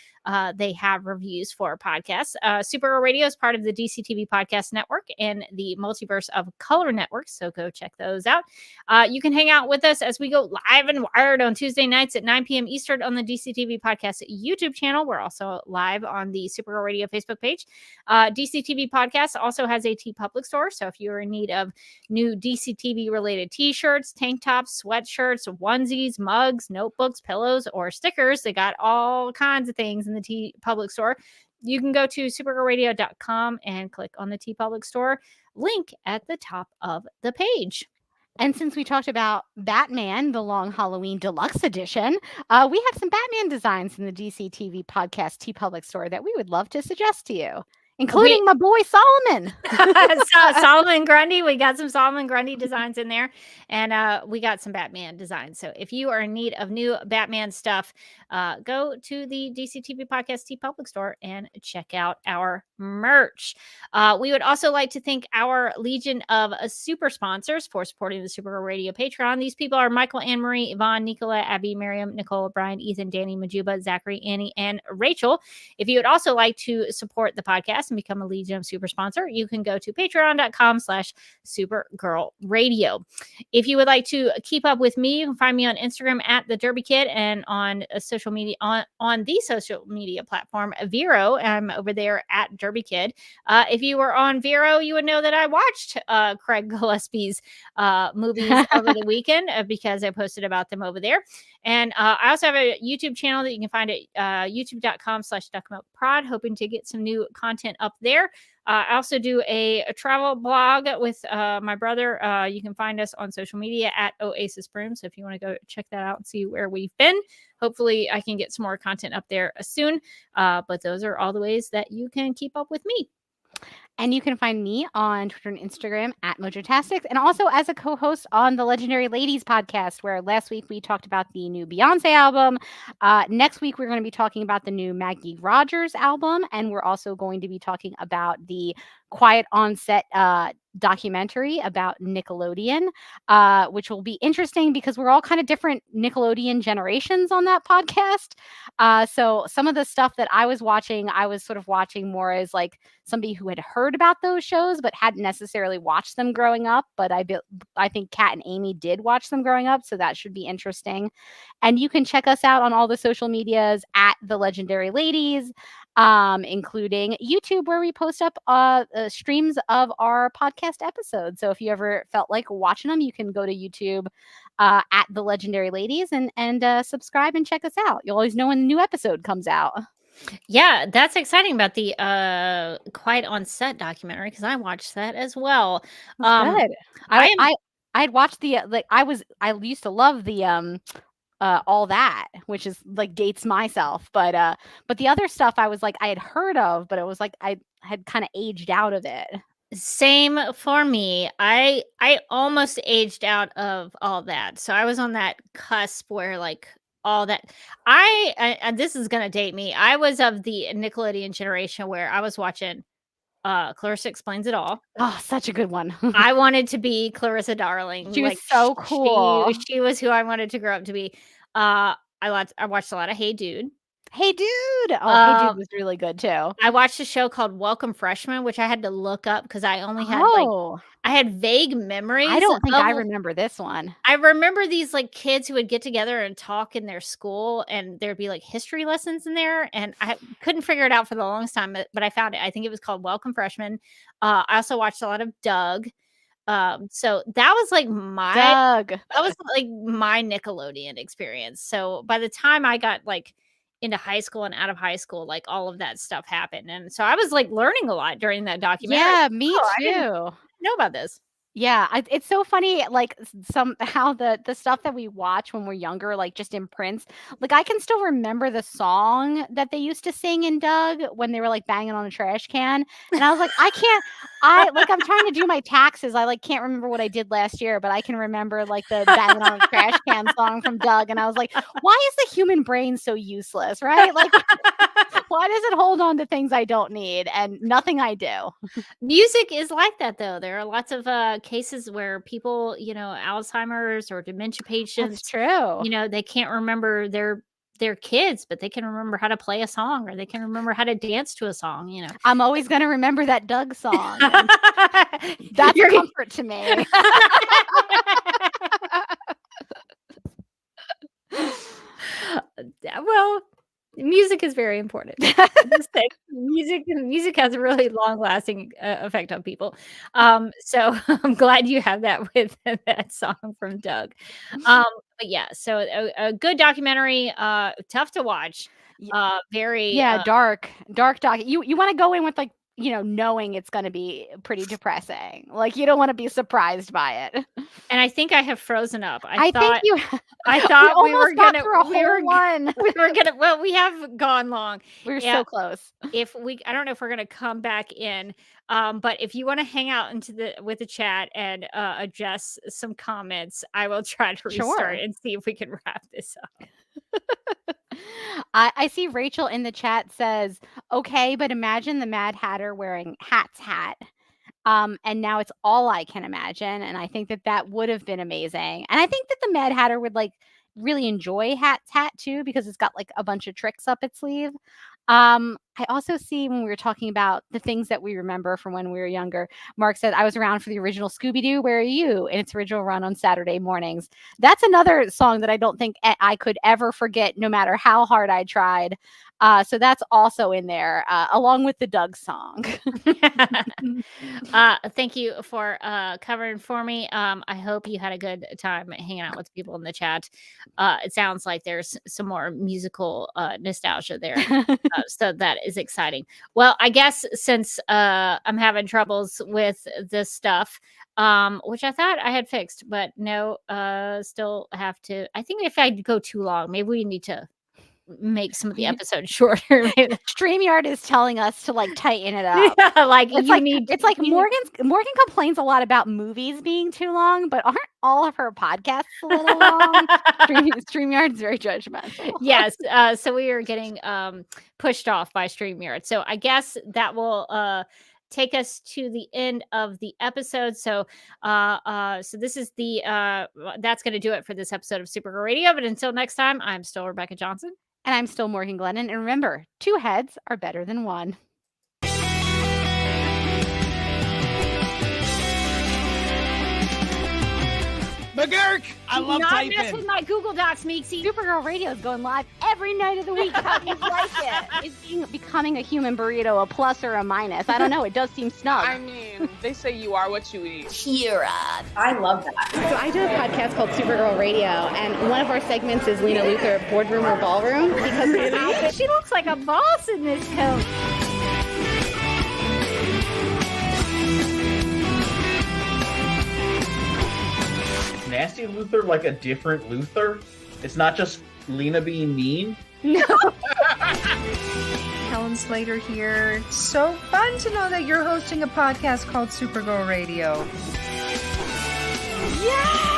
Speaker 1: they have reviews for podcasts. Supergirl Radio is part of the DCTV Podcast Network and the Multiverse of Color Network, so go check those out. You can hang out with us as we go live and wired on Tuesday nights at 9 p.m. Eastern on the DCTV Podcast YouTube channel. We're also live on the Supergirl Radio Facebook page. DCTV Podcast also has a TeePublic store, so if you're in need of new DCTV related t-shirts, tank tops, sweatshirts, onesies, mugs, notebooks, pillows, or stickers, they got all kinds of things in the TeePublic store. You can go to supergirlradio.com and click on the TeePublic store link at the top of the page.
Speaker 2: And since we talked about Batman, the Long Halloween Deluxe Edition, we have some Batman designs in the DCTV Podcast TeePublic store that we would love to suggest to you, including my boy Solomon.
Speaker 1: Solomon Grundy. We got some Solomon Grundy designs in there, and we got some Batman designs. So if you are in need of new Batman stuff, go to the DCTV Podcast TeePublic store and check out our merch. We would also like to thank our legion of super sponsors for supporting the Supergirl Radio Patreon. These people are Michael, Anne Marie, Yvonne, Nicola, Abby, Miriam, Nicole, Brian, Ethan, Danny, Majuba, Zachary, Annie, and Rachel. If you would also like to support the podcast and become a Legion of Super sponsor, you can go to patreon.com/supergirlradio. If you would like to keep up with me, you can find me on Instagram at the Derby Kid and on social media on the social media platform Vero. I'm over there at Derby Kid. If you were on Vero, you would know that I watched Craig Gillespie's movies over the weekend because I posted about them over there. And I also have a YouTube channel that you can find at youtube.com/duckmilkprod, hoping to get some new content up there. I also do a travel blog with my brother. You can find us on social media at Oasis Broom. So if you want to go check that out and see where we've been, hopefully I can get some more content up there soon. But those are all the ways that you can keep up with me.
Speaker 2: And you can find me on Twitter and Instagram at Mojotastics, and also as a co-host on the Legendary Ladies podcast, where last week we talked about the new Beyonce album. Next week, we're going to be talking about the new Maggie Rogers album, and we're also going to be talking about the Quiet on Set documentary about Nickelodeon, which will be interesting because we're all kind of different Nickelodeon generations on that podcast. So some of the stuff that I was watching, I was sort of watching more as like somebody who had heard about those shows but hadn't necessarily watched them growing up. But I think Kat and Amy did watch them growing up, so that should be interesting. And you can check us out on all the social medias at The Legendary Ladies, including YouTube, where we post up streams of our podcast episodes. So if you ever felt like watching them, you can go to YouTube at The Legendary Ladies and subscribe and check us out. You'll always know when a new episode comes out.
Speaker 1: Yeah, that's exciting about the Quiet on Set documentary, because I watched that as well.
Speaker 2: Good.
Speaker 1: I am
Speaker 2: I had watched the I used to love the all that, which is like dates myself, but the other stuff I was like I had heard of, but it was like I had kind of aged out of it.
Speaker 1: same for me. I almost aged out of all that. So I was on that cusp where like all that and this is gonna date me. I was of the Nickelodeon generation where I was watching Clarissa Explains It All.
Speaker 2: Oh, such a good one.
Speaker 1: I wanted to be Clarissa Darling.
Speaker 2: She was so cool.
Speaker 1: She was who I wanted to grow up to be. I watched a lot of Hey Dude.
Speaker 2: Hey Dude. Oh, Hey Dude was really good too.
Speaker 1: I watched a show called Welcome Freshmen, which I had to look up because I only had I had vague memories.
Speaker 2: I don't think I remember this one.
Speaker 1: I remember these like kids who would get together and talk in their school, and there'd be like history lessons in there, and I couldn't figure it out for the longest time, but I found it. I think it was called Welcome Freshmen. I also watched a lot of Doug. So that was like my Nickelodeon experience. So by the time I got like into high school and out of high school, like all of that stuff happened, and so I was like learning a lot during that documentary.
Speaker 2: Yeah, me too.
Speaker 1: I didn't know about this.
Speaker 2: Yeah, it's so funny, like somehow the stuff that we watch when we're younger, like just imprints. Like I can still remember the song that they used to sing in Doug when they were like banging on a trash can, and I was like, I'm trying to do my taxes. I like can't remember what I did last year, but I can remember like the banging on a trash can song from Doug, and I was like, why is the human brain so useless, right? Like. Why does it hold on to things I don't need and nothing I do?
Speaker 1: Music is like that, though. There are lots of cases where people, Alzheimer's or dementia patients,
Speaker 2: That's true.
Speaker 1: They can't remember their kids, but they can remember how to play a song, or they can remember how to dance to a song.
Speaker 2: I'm always going to remember that Doug song. That's a comfort to me.
Speaker 1: Well, music is very important. Music has a really long-lasting effect on people. So I'm glad you have that with that song from Doug. But yeah, so a good documentary, tough to watch. Very
Speaker 2: dark doc. You want to go in with like knowing it's going to be pretty depressing. Like you don't want to be surprised by it.
Speaker 1: And I think I have frozen up.
Speaker 2: I thought
Speaker 1: we were gonna
Speaker 2: one.
Speaker 1: Well, we have gone long.
Speaker 2: We're so close.
Speaker 1: I don't know if we're gonna come back in. But if you want to hang out with the chat and address some comments, I will try to restart and see if we can wrap this up.
Speaker 2: I see Rachel in the chat says, okay, but imagine the Mad Hatter wearing Hat's hat. And now it's all I can imagine. And I think that would have been amazing. And I think that the Mad Hatter would like really enjoy Hat's hat too, because it's got like a bunch of tricks up its sleeve. I also see when we were talking about the things that we remember from when we were younger, Mark said, I was around for the original Scooby-Doo, Where Are You? In its original run on Saturday mornings. That's another song that I don't think I could ever forget, no matter how hard I tried. So that's also in there, along with the Doug song.
Speaker 1: Thank you for covering for me. I hope you had a good time hanging out with people in the chat. It sounds like there's some more musical nostalgia there. So that is exciting. Well, I guess since I'm having troubles with this stuff, which I thought I had fixed, but no, still have to. I think if I go too long, maybe we need to make some of the episodes shorter.
Speaker 2: StreamYard is telling us to like tighten it up. Morgan complains a lot about movies being too long, but aren't all of her podcasts a little long? StreamYard is very judgmental.
Speaker 1: Yes. So we are getting pushed off by StreamYard. So I guess that will take us to the end of the episode. So this is the that's going to do it for this episode of Supergirl Radio. But until next time, I'm still Rebecca Johnson.
Speaker 2: And I'm still Morgan Glennon. And remember, 2 heads are better than 1.
Speaker 3: McGurk, I love
Speaker 1: Not
Speaker 3: typing.
Speaker 1: mess with my Google Docs, Meeksy.
Speaker 2: Supergirl Radio is going live every night of the week. How do you like it? Is becoming a human burrito a plus or a minus? I don't know. It does seem snug.
Speaker 4: I mean, they say you are what you eat.
Speaker 5: 𝘽𝙧𝙢𝙧𝙦. I love that.
Speaker 6: So I do a podcast called Supergirl Radio, and one of our segments is 𝘿𝙚𝙧𝙦 boardroom or ballroom because
Speaker 1: She looks like a boss in this coat.
Speaker 7: Nasty Luthor like a different Luthor? It's not just Lena being mean?
Speaker 8: Helen Slater here. So fun to know that you're hosting a podcast called Supergirl Radio.
Speaker 2: Yeah!